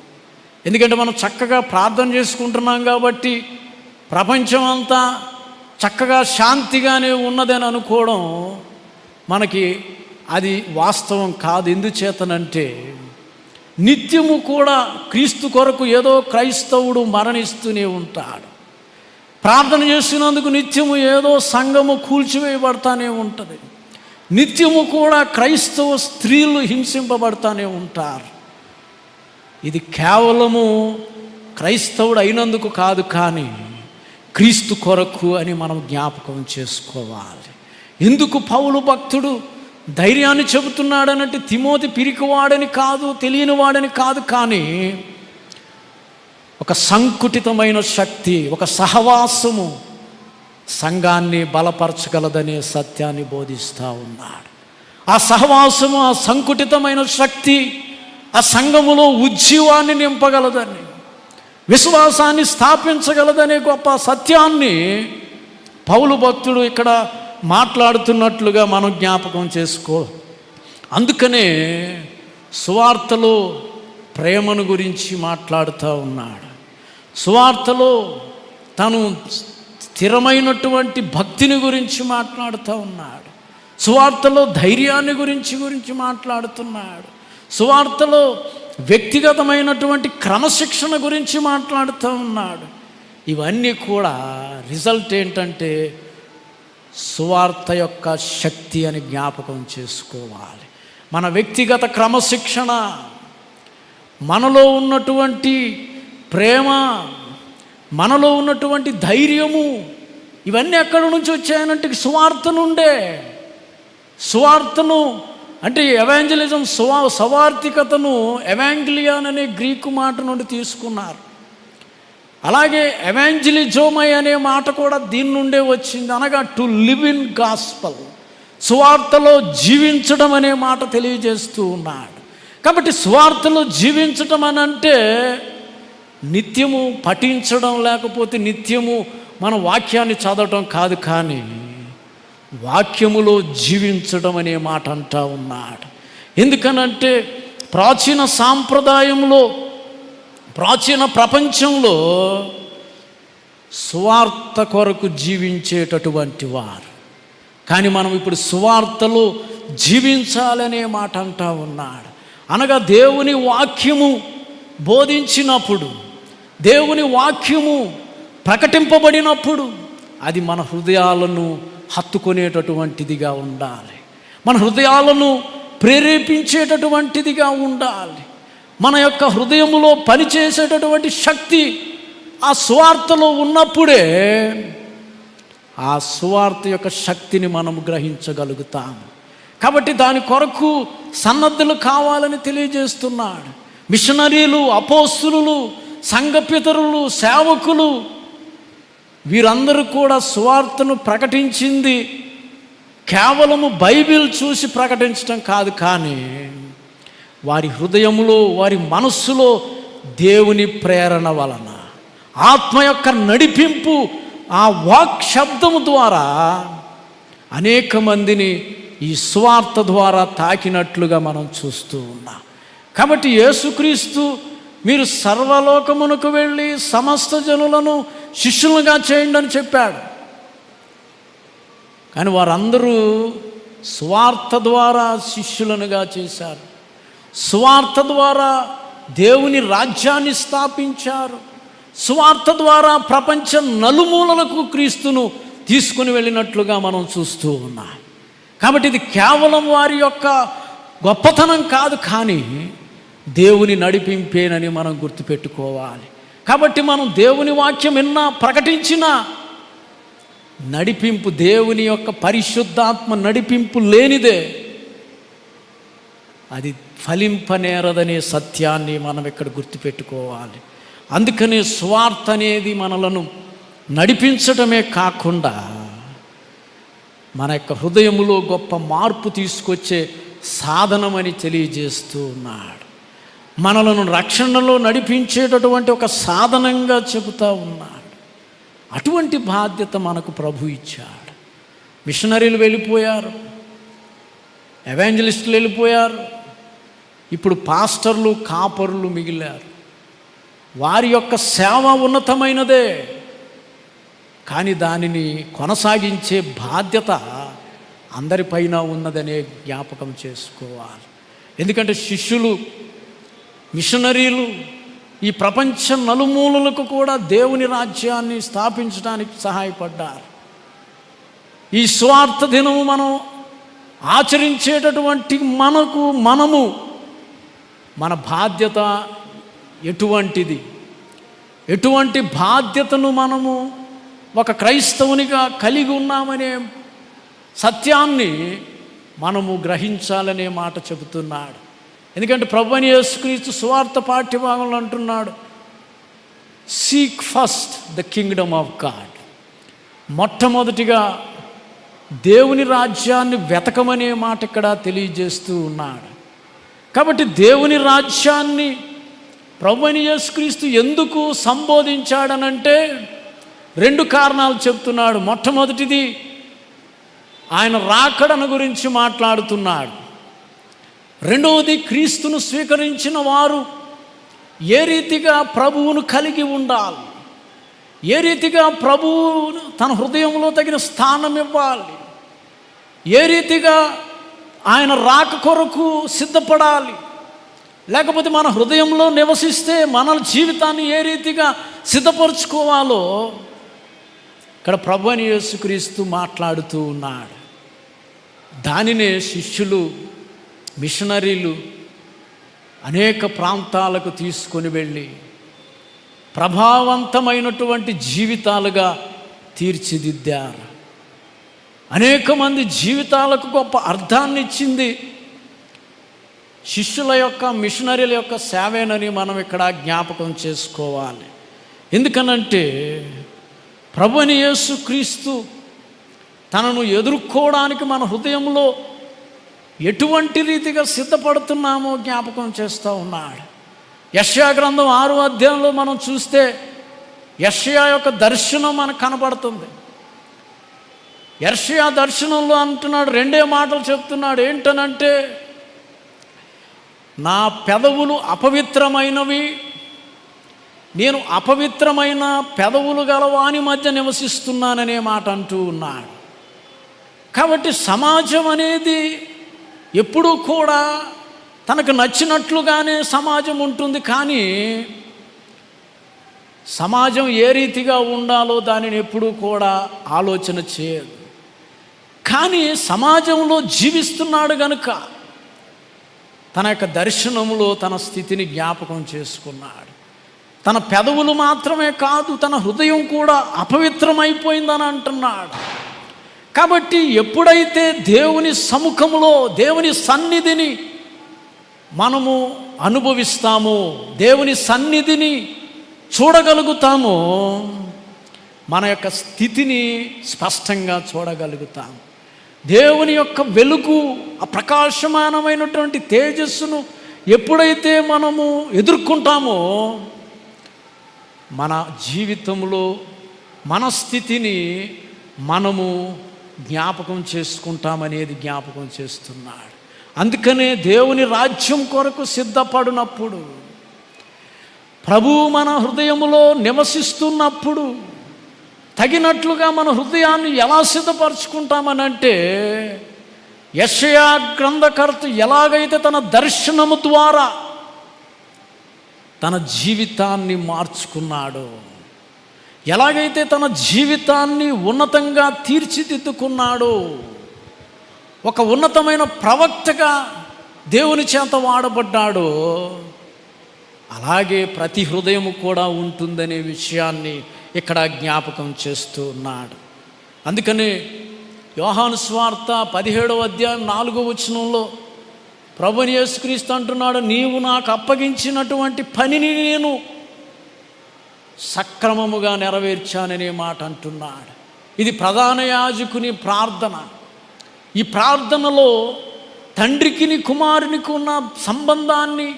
ఎందుకంటే మనం చక్కగా ప్రార్థన చేసుకుంటున్నాం కాబట్టి ప్రపంచం అంతా చక్కగా శాంతిగానే ఉన్నదని అనుకోవడం మనకి అది వాస్తవం కాదు. ఎందుచేతనంటే నిత్యము కూడా క్రీస్తు కొరకు ఏదో క్రైస్తవుడు మరణిస్తూనే ఉంటాడు. ప్రార్థన చేస్తున్నందుకు నిత్యము ఏదో సంఘము కూల్చివేయబడతానే ఉంటుంది. నిత్యము కూడా క్రైస్తవ స్త్రీలు హింసింపబడతానే ఉంటారు. ఇది కేవలము క్రైస్తవుడు అయినందుకు కాదు, కానీ క్రీస్తు కొరకు అని మనం జ్ఞాపకం చేసుకోవాలి. ఎందుకు పౌలు భక్తుడు ధైర్యాన్ని చెబుతున్నాడనంటే తిమోతి పిరికివాడని కాదు, తెలియని వాడని కాదు, కానీ ఒక సంకుటితమైన శక్తి, ఒక సహవాసము సంఘాన్ని బలపరచగలదనే సత్యాన్ని బోధిస్తూ ఉన్నాడు. ఆ సహవాసము, ఆ సంకుటితమైన శక్తి ఆ సంఘములో ఉజ్జీవాన్ని నింపగలదని, విశ్వాసాన్ని స్థాపించగలదనే గొప్ప సత్యాన్ని పౌలు భక్తుడు ఇక్కడ మాట్లాడుతున్నట్లుగా మనం జ్ఞాపకం చేసుకో. అందుకనే సువార్తలో ప్రేమను గురించి మాట్లాడుతూ ఉన్నాడు. సువార్తలో తను స్థిరమైనటువంటి భక్తిని గురించి మాట్లాడుతూ ఉన్నాడు. సువార్తలో ధైర్యాన్ని గురించి మాట్లాడుతున్నాడు. సువార్తలో వ్యక్తిగతమైనటువంటి క్రమశిక్షణ గురించి మాట్లాడుతూ ఉన్నాడు. ఇవన్నీ కూడా రిజల్ట్ ఏంటంటే సువార్త యొక్క శక్తి అని జ్ఞాపకం చేసుకోవాలి. మన వ్యక్తిగత క్రమశిక్షణ, మనలో ఉన్నటువంటి ప్రేమ, మనలో ఉన్నటువంటి ధైర్యము, ఇవన్నీ ఎక్కడి నుంచి వచ్చాయనంటే సువార్త నుండే. సువార్తను అంటే ఎవాంజలిజం, సవార్థికతను ఎవాంగ్లియాన్ అనే గ్రీకు మాట నుండి తీసుకున్నారు. అలాగే ఎవాంజలిజోమై అనే మాట కూడా దీని నుండే వచ్చింది, అనగా టు లివ్ ఇన్ గాస్పల్, సువార్తలో జీవించడం అనే మాట తెలియజేస్తూ ఉన్నాడు. కాబట్టి సువార్తలో జీవించడం అని అంటే నిత్యము పఠించడం, లేకపోతే నిత్యము మన వాక్యాన్ని చదవటం కాదు, కానీ వాక్యములో జీవించడం అనే మాట అంటూ ఉన్నాడు. ఎందుకనంటే ప్రాచీన సాంప్రదాయంలో, ప్రాచీన ప్రపంచంలో సువార్త కొరకు జీవించేటటువంటి వారు, కానీ మనం ఇప్పుడు సువార్తలో జీవించాలనే మాట అంటా ఉన్నాడు. అనగా దేవుని వాక్యము బోధించినప్పుడు, దేవుని వాక్యము ప్రకటింపబడినప్పుడు అది మన హృదయాలను హత్తుకునేటటువంటిదిగా ఉండాలి, మన హృదయాలను ప్రేరేపించేటటువంటిదిగా ఉండాలి. మన యొక్క హృదయములో పనిచేసేటటువంటి శక్తి ఆ సువార్తలో ఉన్నప్పుడే ఆ సువార్త యొక్క శక్తిని మనం గ్రహించగలుగుతాము. కాబట్టి దాని కొరకు సన్నద్ధులు కావాలని తెలియజేస్తున్నాడు. మిషనరీలు, అపోస్తులు, సంఘపితరులు, సేవకులు వీరందరూ కూడా సువార్తను ప్రకటించింది కేవలము బైబిల్ చూసి ప్రకటించడం కాదు, కానీ వారి హృదయములో, వారి మనస్సులో దేవుని ప్రేరణ వలన, ఆత్మ యొక్క నడిపింపు, ఆ వాక్ శబ్దము ద్వారా అనేక మందిని ఈ సువార్త ద్వారా తాకినట్లుగా మనం చూస్తూ ఉన్నాం. కాబట్టి యేసుక్రీస్తు మీరు సర్వలోకమునకు వెళ్ళి సమస్త జనులను శిష్యులుగా చేయండి అని చెప్పాడు. కానీ వారందరూ సువార్త ద్వారా శిష్యులనుగా చేశారు, సువార్త ద్వారా దేవుని రాజ్యాన్ని స్థాపించారు, సువార్త ద్వారా ప్రపంచ నలుమూలలకు క్రీస్తును తీసుకుని వెళ్ళినట్లుగా మనం చూస్తూ ఉన్నాం. కాబట్టి ఇది కేవలం వారి యొక్క గొప్పతనం కాదు, కానీ దేవుని నడిపింపేనని మనం గుర్తుపెట్టుకోవాలి. కాబట్టి మనం దేవుని వాక్యం విన్నా, ప్రకటించినా నడిపింపు, దేవుని యొక్క పరిశుద్ధాత్మ నడిపింపు లేనిదే అది ఫలింపనేరదనే సత్యాన్ని మనం ఇక్కడ గుర్తుపెట్టుకోవాలి. అందుకనే సువార్త అనేది మనలను నడిపించటమే కాకుండా మన యొక్క హృదయములో గొప్ప మార్పు తీసుకొచ్చే సాధనమని తెలియజేస్తూ ఉన్నాడు. మనలను రక్షణలో నడిపించేటటువంటి ఒక సాధనంగా చెబుతూ ఉన్నాడు. అటువంటి బాధ్యత మనకు ప్రభు ఇచ్చాడు. మిషనరీలు వెళ్ళిపోయారు, ఎవాంజలిస్టులు వెళ్ళిపోయారు, ఇప్పుడు పాస్టర్లు, కాపరులు మిగిలారు. వారి యొక్క సేవ ఉన్నతమైనదే, కానీ దానిని కొనసాగించే బాధ్యత అందరిపైన ఉన్నదనే జ్ఞాపకం చేసుకోవాలి. ఎందుకంటే శిష్యులు, మిషనరీలు ఈ ప్రపంచ నలుమూలలకు కూడా దేవుని రాజ్యాన్ని స్థాపించడానికి సహాయపడ్డారు. ఈ స్వార్థ దినము మనం ఆచరించేటటువంటి మనము మన బాధ్యత ఎటువంటిది, ఎటువంటి బాధ్యతను మనము ఒక క్రైస్తవునిగా కలిగి ఉన్నామనే సత్యాన్ని మనము గ్రహించాలనే మాట చెబుతున్నాడు. ఎందుకంటే ప్రభువైన యేసుక్రీస్తు సువార్త పాఠ్యభాగంలో అంటున్నాడు, seek first the Kingdom of God. మొట్టమొదటిగా దేవుని రాజ్యాన్ని వెతకమనే మాట ఇక్కడ తెలియజేస్తూ ఉన్నాడు. కాబట్టి దేవుని రాజ్యాన్ని ప్రభువైన యేసుక్రీస్తు ఎందుకు సంబోధించాడనంటే 2 కారణాలు చెప్తున్నాడు. మొట్టమొదటిది ఆయన రాకడను గురించి మాట్లాడుతున్నాడు. రెండవది క్రీస్తును స్వీకరించిన వారు ఏ రీతిగా ప్రభువును కలిగి ఉండాలి, ఏ రీతిగా ప్రభువును తన హృదయంలో తగిన స్థానం ఇవ్వాలి, ఏ రీతిగా ఆయన రాక కొరకు సిద్ధపడాలి, లేకపోతే మన హృదయంలో నివసిస్తే మన జీవితాన్ని ఏ రీతిగా సిద్ధపరచుకోవాలో ఇక్కడ ప్రభువైన యేసుక్రీస్తు మాట్లాడుతూ ఉన్నాడు. దానినే శిష్యులు, మిషనరీలు అనేక ప్రాంతాలకు తీసుకొని వెళ్ళి ప్రభావవంతమైనటువంటి జీవితాలుగా తీర్చిదిద్దారు. అనేక మంది జీవితాలకు గొప్ప అర్థాన్ని ఇచ్చింది శిష్యుల యొక్క, మిషనరీల యొక్క సేవేనని మనం ఇక్కడ జ్ఞాపకం చేసుకోవాలి. ఎందుకనంటే ప్రభువైన యేసుక్రీస్తు తనను ఎదుర్కోవడానికి మన హృదయంలో ఎటువంటి రీతిగా సిద్ధపడుతున్నామో జ్ఞాపకం చేస్తూ ఉన్నాడు. యెషయా గ్రంథం 6వ అధ్యాయంలో మనం చూస్తే యెషయా యొక్క దర్శనం మనకు కనబడుతుంది. యెషయా దర్శనంలో అంటున్నాడు, 2 మాటలు చెప్తున్నాడు. ఏంటనంటే, నా పెదవులు అపవిత్రమైనవి, నేను అపవిత్రమైన పెదవులు గల వాని మధ్య నివసిస్తున్నాననే మాట అంటూ ఉన్నాడు. కాబట్టి సమాజం అనేది ఎప్పుడూ కూడా తనకు నచ్చినట్లుగానే సమాజం ఉంటుంది, కానీ సమాజం ఏ రీతిగా ఉండాలో దానిని ఎప్పుడూ కూడా ఆలోచన చేయదు. కానీ సమాజంలో జీవిస్తున్నాడు గనుక తన యొక్క దర్శనంలో తన స్థితిని జ్ఞాపకం చేసుకున్నాడు. తన పెదవులు మాత్రమే కాదు, తన హృదయం కూడా అపవిత్రమైపోయిందని అంటున్నాడు. కాబట్టి ఎప్పుడైతే దేవుని సముఖంలో దేవుని సన్నిధిని మనము అనుభవిస్తామో, దేవుని సన్నిధిని చూడగలుగుతామో, మన యొక్క స్థితిని స్పష్టంగా చూడగలుగుతాం. దేవుని యొక్క వెలుగు, ఆ ప్రకాశమానమైనటువంటి తేజస్సును ఎప్పుడైతే మనము ఎదుర్కొంటామో, మన జీవితంలో మన స్థితిని మనము జ్ఞాపకం చేసుకుంటామనేది జ్ఞాపకం చేస్తున్నాడు. అందుకనే దేవుని రాజ్యం కొరకు సిద్ధపడినప్పుడు, ప్రభువు మన హృదయములో నివసిస్తున్నప్పుడు తగినట్లుగా మన హృదయాన్ని ఎలా సిద్ధపరచుకుంటామనంటే, యెషయా గ్రంథకర్త ఎలాగైతే తన దర్శనము ద్వారా తన జీవితాన్ని మార్చుకున్నాడో, ఎలాగైతే తన జీవితాన్ని ఉన్నతంగా తీర్చిదిద్దుకున్నాడో, ఒక ఉన్నతమైన ప్రవక్తగా దేవుని చేత వాడబడ్డాడో, అలాగే ప్రతి హృదయము కూడా ఉంటుందనే విషయాన్ని ఇక్కడ జ్ఞాపకం చేస్తూ ఉన్నాడు. అందుకని యోహాను సువార్త 17వ అధ్యాయం 4వ వచనంలో ప్రభువైన యేసుక్రీస్తు అంటున్నాడు, నీవు నాకు అప్పగించినటువంటి పనిని నేను సక్రమముగా నెరవేర్చాననే మాట అంటున్నాడు. ఇది ప్రధాన యాజకుని ప్రార్థన. ఈ ప్రార్థనలో తండ్రికి కుమారునికి ఉన్న సంబంధాన్ని,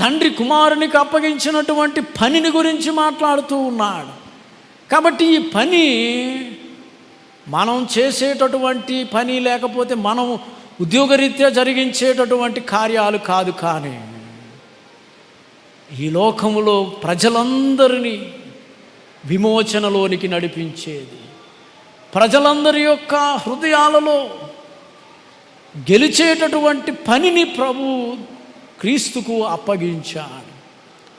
తండ్రి కుమారునికి అప్పగించినటువంటి పనిని గురించి మాట్లాడుతూ ఉన్నాడు. కాబట్టి ఈ పని మనం చేసేటటువంటి పని, లేకపోతే మనం ఉద్యోగరీత్యా జరిగించేటటువంటి కార్యాలు కాదు, కానీ ఈ లోకములో ప్రజలందరినీ విమోచనలోనికి నడిపించేది, ప్రజలందరి యొక్క హృదయాలలో గెలిచేటటువంటి పనిని ప్రభు క్రీస్తుకు అప్పగించాడు.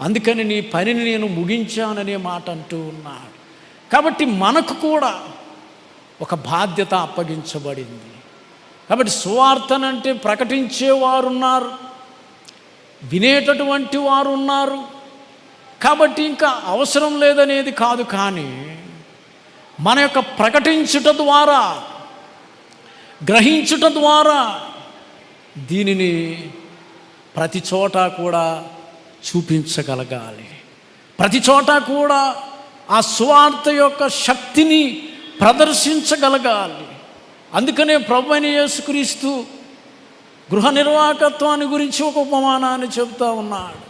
అందుకని నీ పనిని నేను ముగించాననే మాట అంటూ ఉన్నాడు. కాబట్టి మనకు కూడా ఒక బాధ్యత అప్పగించబడింది. కాబట్టి సువార్తనంటే ప్రకటించేవారు ఉన్నారు, వినేటటువంటి వారు ఉన్నారు. కాబట్టి ఇంకా అవసరం లేదనేది కాదు, కానీ మన యొక్క ప్రకటించుట ద్వారా, గ్రహించుట ద్వారా దీనిని ప్రతి చోట కూడా చూపించగలగాలి. ప్రతి చోట కూడా ఆ సువార్త యొక్క శక్తిని ప్రదర్శించగలగాలి. అందుకనే ప్రభువైన యేసుక్రీస్తు గృహ నిర్వాహకత్వాన్ని గురించి ఒక ఉపమానాన్ని చెబుతూ ఉన్నాడు.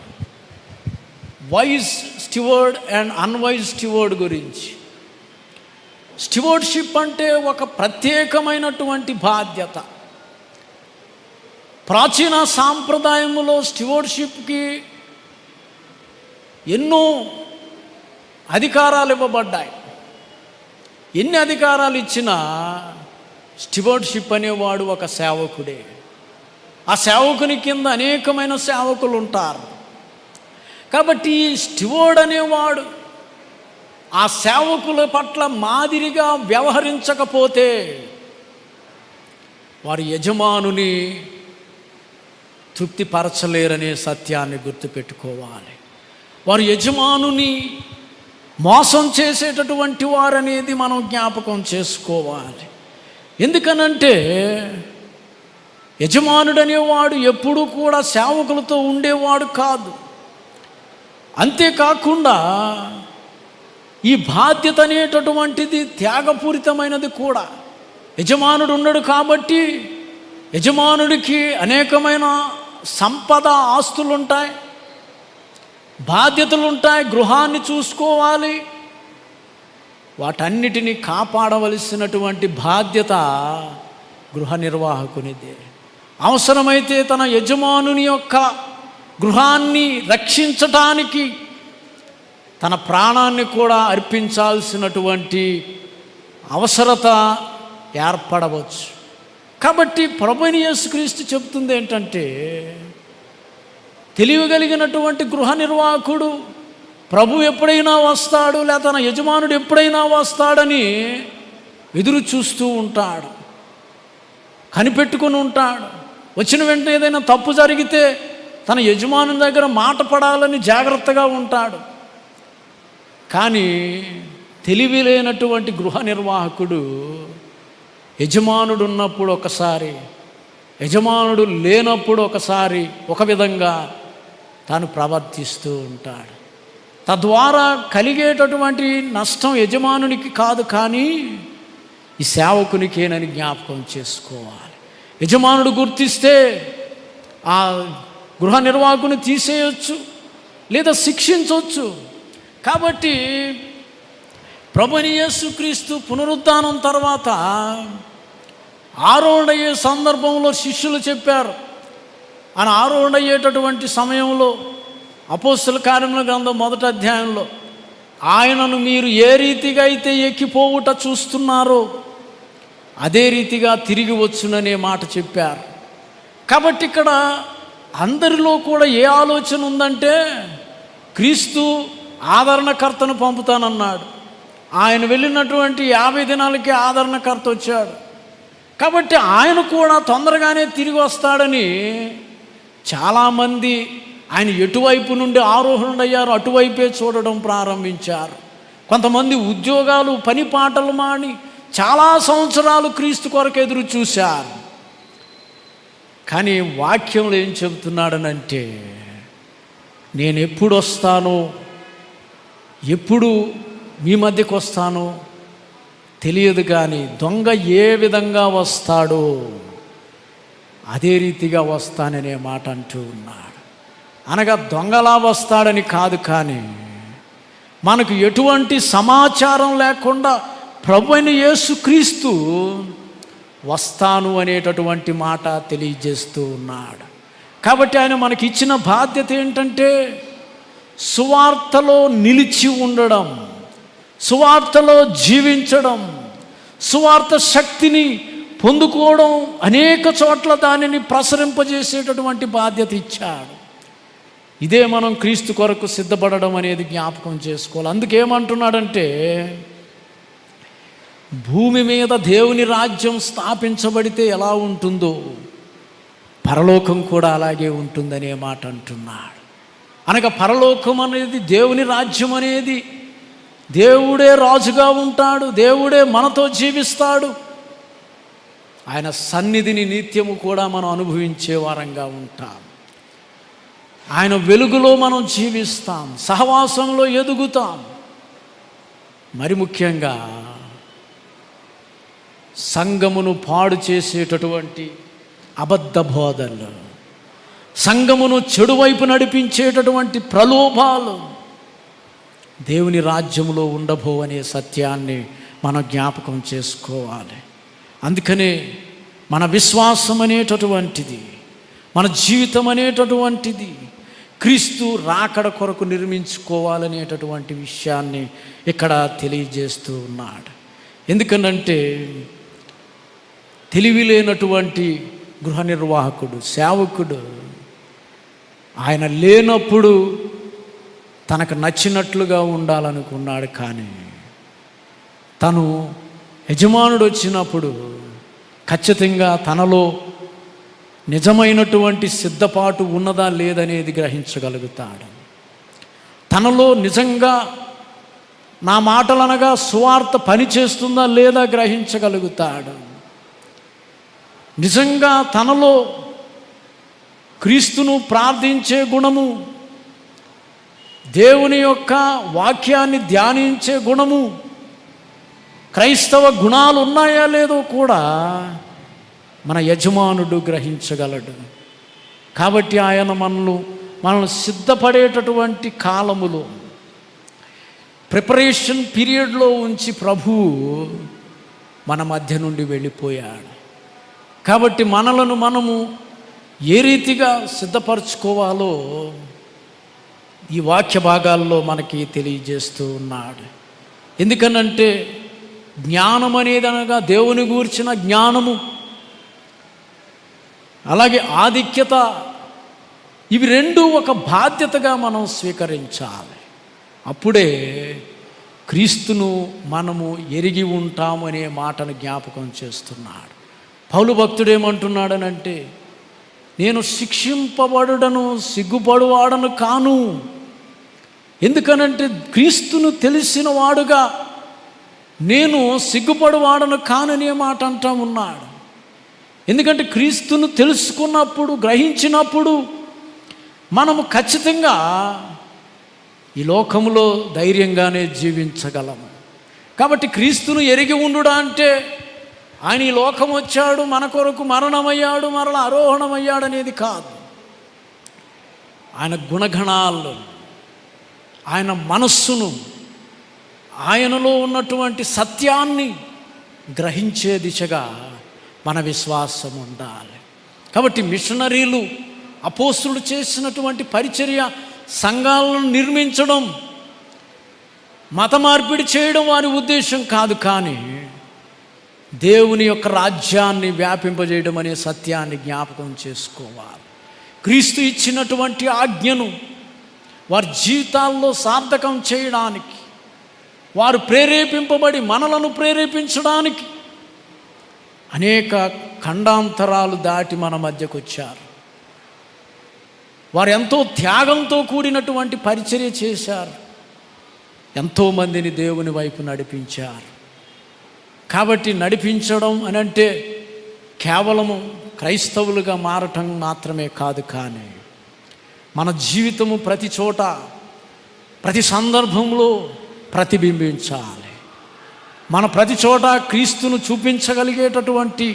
Wise steward and unwise steward గురించి. స్టివర్డ్షిప్ అంటే ఒక ప్రత్యేకమైనటువంటి బాధ్యత. ప్రాచీన సాంప్రదాయములో స్టివర్డ్షిప్కి ఎన్నో అధికారాలు ఇవ్వబడ్డాయి. ఎన్ని అధికారాలు ఇచ్చినా స్టివర్డ్షిప్ అనేవాడు ఒక సేవకుడే. ఆ సేవకుని కింద అనేకమైన సేవకులు ఉంటారు. కాబట్టి ఈ స్టివర్డ్ అనేవాడు ఆ సేవకుల పట్ల మాదిరిగా వ్యవహరించకపోతే వారి యజమానుని తృప్తిపరచలేరనే సత్యాన్ని గుర్తుపెట్టుకోవాలి. వారి యజమానుని మోసం చేసేటటువంటి వారనేది మనం జ్ఞాపకం చేసుకోవాలి. ఎందుకనంటే యజమానుడనేవాడు ఎప్పుడూ కూడా సేవకులతో ఉండేవాడు కాదు. అంతేకాకుండా ఈ బాధ్యత అనేటటువంటిది త్యాగపూరితమైనది కూడా. యజమానుడు ఉన్నాడు కాబట్టి యజమానుడికి అనేకమైన సంపద, ఆస్తులుంటాయి, బాధ్యతలుంటాయి, గృహాన్ని చూసుకోవాలి. వాటన్నిటినీ కాపాడవలసినటువంటి బాధ్యత గృహ నిర్వాహకునిదే. అవసరమైతే తన యజమానుని యొక్క గృహాన్ని రక్షించటానికి తన ప్రాణాన్ని కూడా అర్పించాల్సినటువంటి అవసరత ఏర్పడవచ్చు. కాబట్టి ప్రభువైన యేసుక్రీస్తు చెప్తుంది ఏంటంటే, తెలియగలిగినటువంటి గృహ నిర్వాహకుడు ప్రభు ఎప్పుడైనా వస్తాడు, లేదా తన యజమానుడు ఎప్పుడైనా వస్తాడని ఎదురు చూస్తూ ఉంటాడు, కనిపెట్టుకుని ఉంటాడు. వచ్చిన వెంటనే ఏదైనా తప్పు జరిగితే తన యజమానుని దగ్గర మాట పడాలని జాగ్రత్తగా ఉంటాడు. కానీ తెలివి లేనటువంటి గృహ నిర్వాహకుడు యజమానుడు ఉన్నప్పుడు ఒకసారి, యజమానుడు లేనప్పుడు ఒకసారి ఒక విధంగా తాను ప్రవర్తిస్తూ ఉంటాడు. తద్వారా కలిగేటటువంటి నష్టం యజమానునికి కాదు, కానీ ఈ సేవకునికేనని జ్ఞాపకం చేసుకోవాలి. యజమానుడు గుర్తిస్తే ఆ గృహ నిర్వాహకుని తీసేయచ్చు, లేదా శిక్షించవచ్చు. కాబట్టి ప్రభువైన యేసుక్రీస్తు పునరుద్ధానం తర్వాత ఆరోహణయ్యే సందర్భంలో శిష్యులు చెప్పారు. ఆయన ఆరోహణయ్యేటటువంటి సమయంలో అపోస్తల కార్యముల గ్రంథం 1వ అధ్యాయంలో, ఆయనను మీరు ఏ రీతిగా అయితే ఎక్కిపోవుట చూస్తున్నారో అదే రీతిగా తిరిగి వచ్చుననే మాట చెప్పారు. కాబట్టి ఇక్కడ అందరిలో కూడా ఏ ఆలోచన ఉందంటే, క్రీస్తు ఆదరణకర్తను పంపుతానన్నాడు. ఆయన వెళ్ళినటువంటి 50 దినాలకి ఆదరణకర్త వచ్చాడు. కాబట్టి ఆయన కూడా తొందరగానే తిరిగి వస్తాడని చాలామంది ఆయన ఎటువైపు నుండి ఆరోహణయ్యారు అటువైపే చూడడం ప్రారంభించారు. కొంతమంది ఉద్యోగాలు పని పాటలు మాని చాలా సంవత్సరాలు క్రీస్తు కొరకు ఎదురు చూశారు. కానీ వాక్యంలో ఏం చెబుతున్నాడనంటే, నేను ఎప్పుడు వస్తానో, ఎప్పుడు మీ మధ్యకు వస్తానో తెలియదు, కానీ దొంగ ఏ విధంగా వస్తాడో అదే రీతిగా వస్తాననే మాట అంటూ ఉన్నాడు. అనగా దొంగలా వస్తాడని కాదు, కానీ మనకు ఎటువంటి సమాచారం లేకుండా ప్రభువైన యేసుక్రీస్తు వస్తాను అనేటటువంటి మాట తెలియజేస్తూ ఉన్నాడు. కాబట్టి ఆయన మనకి ఇచ్చిన బాధ్యత ఏంటంటే, సువార్తలో నిలిచి ఉండడం, సువార్తలో జీవించడం, సువార్త శక్తిని పొందుకోవడం, అనేక చోట్ల దానిని ప్రసరింపజేసేటటువంటి బాధ్యత ఇచ్చాడు. ఇదే మనం క్రీస్తు కొరకు సిద్ధపడడం అనేది జ్ఞాపకం చేసుకోవాలి. అందుకేమంటున్నాడంటే, భూమి మీద దేవుని రాజ్యం స్థాపించబడితే ఎలా ఉంటుందో పరలోకం కూడా అలాగే ఉంటుందనే మాట అంటున్నాడు. అనగా పరలోకం అనేది, దేవుని రాజ్యం అనేది, దేవుడే రాజుగా ఉంటాడు, దేవుడే మనతో జీవిస్తాడు. ఆయన సన్నిధిని నిత్యము కూడా మనం అనుభవించే వారంగా ఉంటాం. ఆయన వెలుగులో మనం జీవిస్తాం, సహవాసంలో ఎదుగుతాం. మరి ముఖ్యంగా సంఘమును పాడు చేసేటటువంటి అబద్ధ బోధలు, సంఘమును చెడువైపు నడిపించేటటువంటి ప్రలోభాలు దేవుని రాజ్యంలో ఉండబోవనే సత్యాన్ని మనం జ్ఞాపకం చేసుకోవాలి. అందుకనే మన విశ్వాసం అనేటటువంటిది, మన జీవితం అనేటటువంటిది క్రీస్తు రాకడ కొరకు నిర్మించుకోవాలనేటటువంటి విషయాన్ని ఇక్కడ తెలియజేస్తూ ఉన్నాడు. ఎందుకనంటే, తెలివి లేనటువంటి గృహ నిర్వాహకుడు, సేవకుడు, ఆయన లేనప్పుడు తనకు నచ్చినట్లుగా ఉండాలనుకున్నాడు. కానీ తను యజమానుడు వచ్చినప్పుడు ఖచ్చితంగా తనలో నిజమైనటువంటి సిద్ధపాటు ఉన్నదా లేదనేది గ్రహించగలుగుతాడు. తనలో నిజంగా నా మాటలనగా సువార్త పనిచేస్తుందా లేదా గ్రహించగలుగుతాడు. నిజంగా తనలో క్రీస్తును ప్రార్థించే గుణము, దేవుని యొక్క వాక్యాన్ని ధ్యానించే గుణము, క్రైస్తవ గుణాలు ఉన్నాయా లేదో కూడా మన యజమానుడు గ్రహించగలడు. కాబట్టి ఆయన మనల్ని సిద్ధపడేటటువంటి కాలములో, ప్రిపరేషన్ పీరియడ్లో ఉంచి ప్రభువు మన మధ్య నుండి వెళ్ళిపోయాడు. కాబట్టి మనము ఏ రీతిగా సిద్ధపరచుకోవాలో ఈ వాక్య భాగాల్లో మనకి తెలియజేస్తూ ఉన్నాడు. ఎందుకనంటే, జ్ఞానం అనేది అనగా దేవుని గూర్చిన జ్ఞానము, అలాగే ఆధిక్యత, ఇవి రెండు ఒక బాధ్యతగా మనం స్వీకరించాలి. అప్పుడే క్రీస్తును మనము ఎరిగి ఉంటాము అనే మాటను జ్ఞాపకం చేస్తున్నాడు. పౌలు భక్తుడు ఏమంటున్నాడనంటే, నేను శిక్షింపబడుటను సిగ్గుపడువాడను కాను. ఎందుకనంటే క్రీస్తును తెలిసిన వాడుగా నేను సిగ్గుపడువాడను కాననే మాట అంటా ఉన్నాడు. ఎందుకంటే క్రీస్తును తెలుసుకున్నప్పుడు, గ్రహించినప్పుడు మనము ఖచ్చితంగా ఈ లోకంలో ధైర్యంగానే జీవించగలము. కాబట్టి క్రీస్తును ఎరిగి ఉండుడా అంటే ఆయన ఈ లోకం వచ్చాడు, మన కొరకు మరణమయ్యాడు, మరల ఆరోహణమయ్యాడు అనేది కాదు. ఆయన గుణగణాలు, ఆయన మనస్సును, ఆయనలో ఉన్నటువంటి సత్యాన్ని గ్రహించే దిశగా మన విశ్వాసం ఉండాలి. కాబట్టి మిషనరీలు, అపోస్తులు చేసినటువంటి పరిచర్య, సంఘాలను నిర్మించడం, మత మార్పిడి చేయడం వారి ఉద్దేశం కాదు. కానీ దేవుని యొక్క రాజ్యాన్ని వ్యాపింపజేయడం అనే సత్యాన్ని జ్ఞాపకం చేసుకోవాలి. క్రీస్తు ఇచ్చినటువంటి ఆజ్ఞను వారి జీవితాల్లో సార్థకం చేయడానికి, వారు ప్రేరేపింపబడి మనలను ప్రేరేపించడానికి అనేక ఖండాంతరాలు దాటి మన మధ్యకు వచ్చారు. వారు ఎంతో త్యాగంతో కూడినటువంటి పరిచర్య చేశారు, ఎంతోమందిని దేవుని వైపు నడిపించారు. కాబట్టి నడిపించడం అని అంటే కేవలము క్రైస్తవులుగా మారటం మాత్రమే కాదు, కానీ మన జీవితము ప్రతి చోట, ప్రతి సందర్భంలో ప్రతిబింబించాలి. మన ప్రతి చోట క్రీస్తును చూపించగలిగేటటువంటి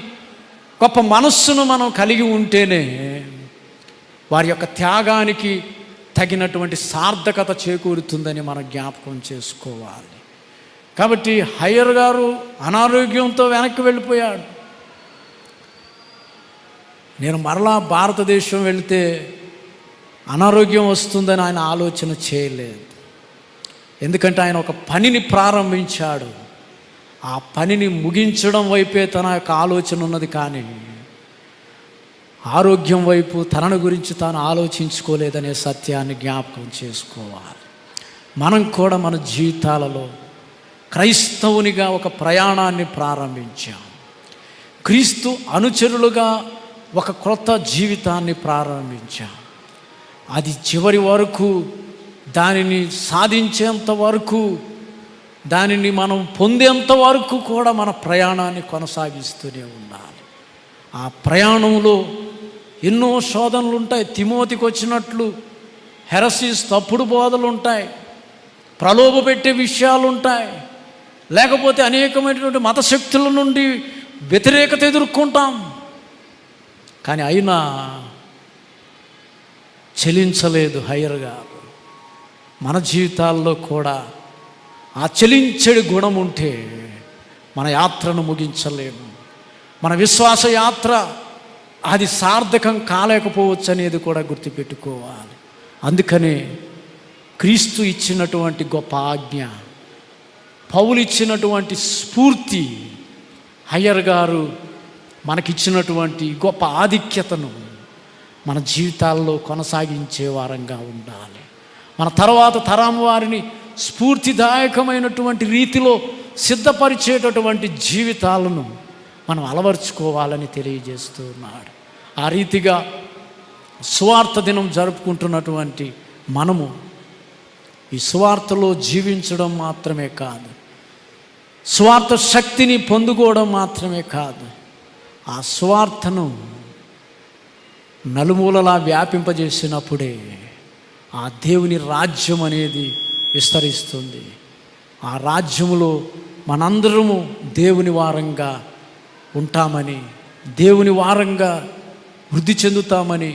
గొప్ప మనస్సును మనం కలిగి ఉంటేనే వారి యొక్క త్యాగానికి తగినటువంటి సార్థకత చేకూరుతుందని మనం జ్ఞాపకం చేసుకోవాలి. కాబట్టి హయ్యర్ గారు అనారోగ్యంతో వెనక్కి వెళ్ళిపోయాడు. నేను మరలా భారతదేశం వెళితే అనారోగ్యం వస్తుందని ఆయన ఆలోచన చేయలేదు. ఎందుకంటే ఆయన ఒక పనిని ప్రారంభించాడు, ఆ పనిని ముగించడం వైపే తన యొక్క ఆలోచన ఉన్నది. కానీ ఆరోగ్యం వైపు తనను గురించి తాను ఆలోచించుకోలేదనే సత్యాన్ని జ్ఞాపకం చేసుకోవాలి. మనం కూడా మన జీవితాలలో క్రైస్తవునిగా ఒక ప్రయాణాన్ని ప్రారంభించాం. క్రీస్తు అనుచరులుగా ఒక క్రొత్త జీవితాన్ని ప్రారంభించాం. అది చివరి వరకు, దానిని సాధించేంత వరకు, దానిని మనం పొందేంత వరకు కూడా మన ప్రయాణాన్ని కొనసాగిస్తూనే ఉండాలి. ఆ ప్రయాణంలో ఎన్నో శోధనలు ఉంటాయి. తిమోతికి వచ్చినట్లు హెరసీస్, తప్పుడు బోధలు ఉంటాయి, ప్రలోభ పెట్టే విషయాలు ఉంటాయి, లేకపోతే అనేకమైనటువంటి మతశక్తుల నుండి వ్యతిరేకత ఎదుర్కొంటాం. కానీ అయినా చలించలేదు హయ్యర్ గారు. మన జీవితాల్లో కూడా ఆ చలించడి గుణం ఉంటే మన యాత్రను ముగించలేము. మన విశ్వాస యాత్ర అది సార్థకం కాలేకపోవచ్చు అనేది కూడా గుర్తుపెట్టుకోవాలి. అందుకనే క్రీస్తు ఇచ్చినటువంటి గొప్ప ఆజ్ఞ, పౌలు ఇచ్చినటువంటి స్ఫూర్తి, హయ్యర్ గారు మనకిచ్చినటువంటి గొప్ప ఆధిక్యతను మన జీవితాల్లో కొనసాగించే వారంగా ఉండాలి. మన తర్వాత తరం వారిని స్ఫూర్తిదాయకమైనటువంటి రీతిలో సిద్ధపరిచేటటువంటి జీవితాలను మనం అలవర్చుకోవాలని తెలియజేస్తూ ఉన్నాడు. ఆ రీతిగా సువార్త దినం జరుపుకుంటున్నటువంటి మనము ఈ సువార్తలో జీవించడం మాత్రమే కాదు, సువార్త శక్తిని పొందుకోవడం మాత్రమే కాదు, ఆ సువార్తను నలుమూలలా వ్యాపింపజేసినప్పుడే ఆ దేవుని రాజ్యం అనేది విస్తరిస్తుంది. ఆ రాజ్యములో మనందరము దేవుని వారంగా ఉంటామని, దేవుని వారంగా వృద్ధి చెందుతామని,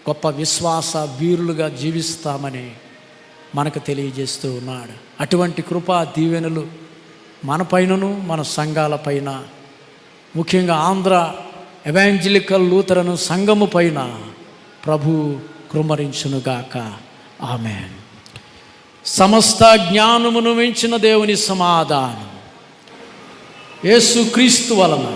గొప్ప విశ్వాస వీరులుగా జీవిస్తామని మనకు తెలియజేస్తూ ఉన్నాడు. అటువంటి కృపా దీవెనలు మన పైనను, మన సంఘాల పైన, ముఖ్యంగా ఆంధ్ర ఎవాంజలికల్ లూథరన్ సంఘము పైన ప్రభు కృమ్మరించునుగాక. ఆమేన్. సమస్త జ్ఞానమును మించిన దేవుని సమాధానం యేసుక్రీస్తు వలన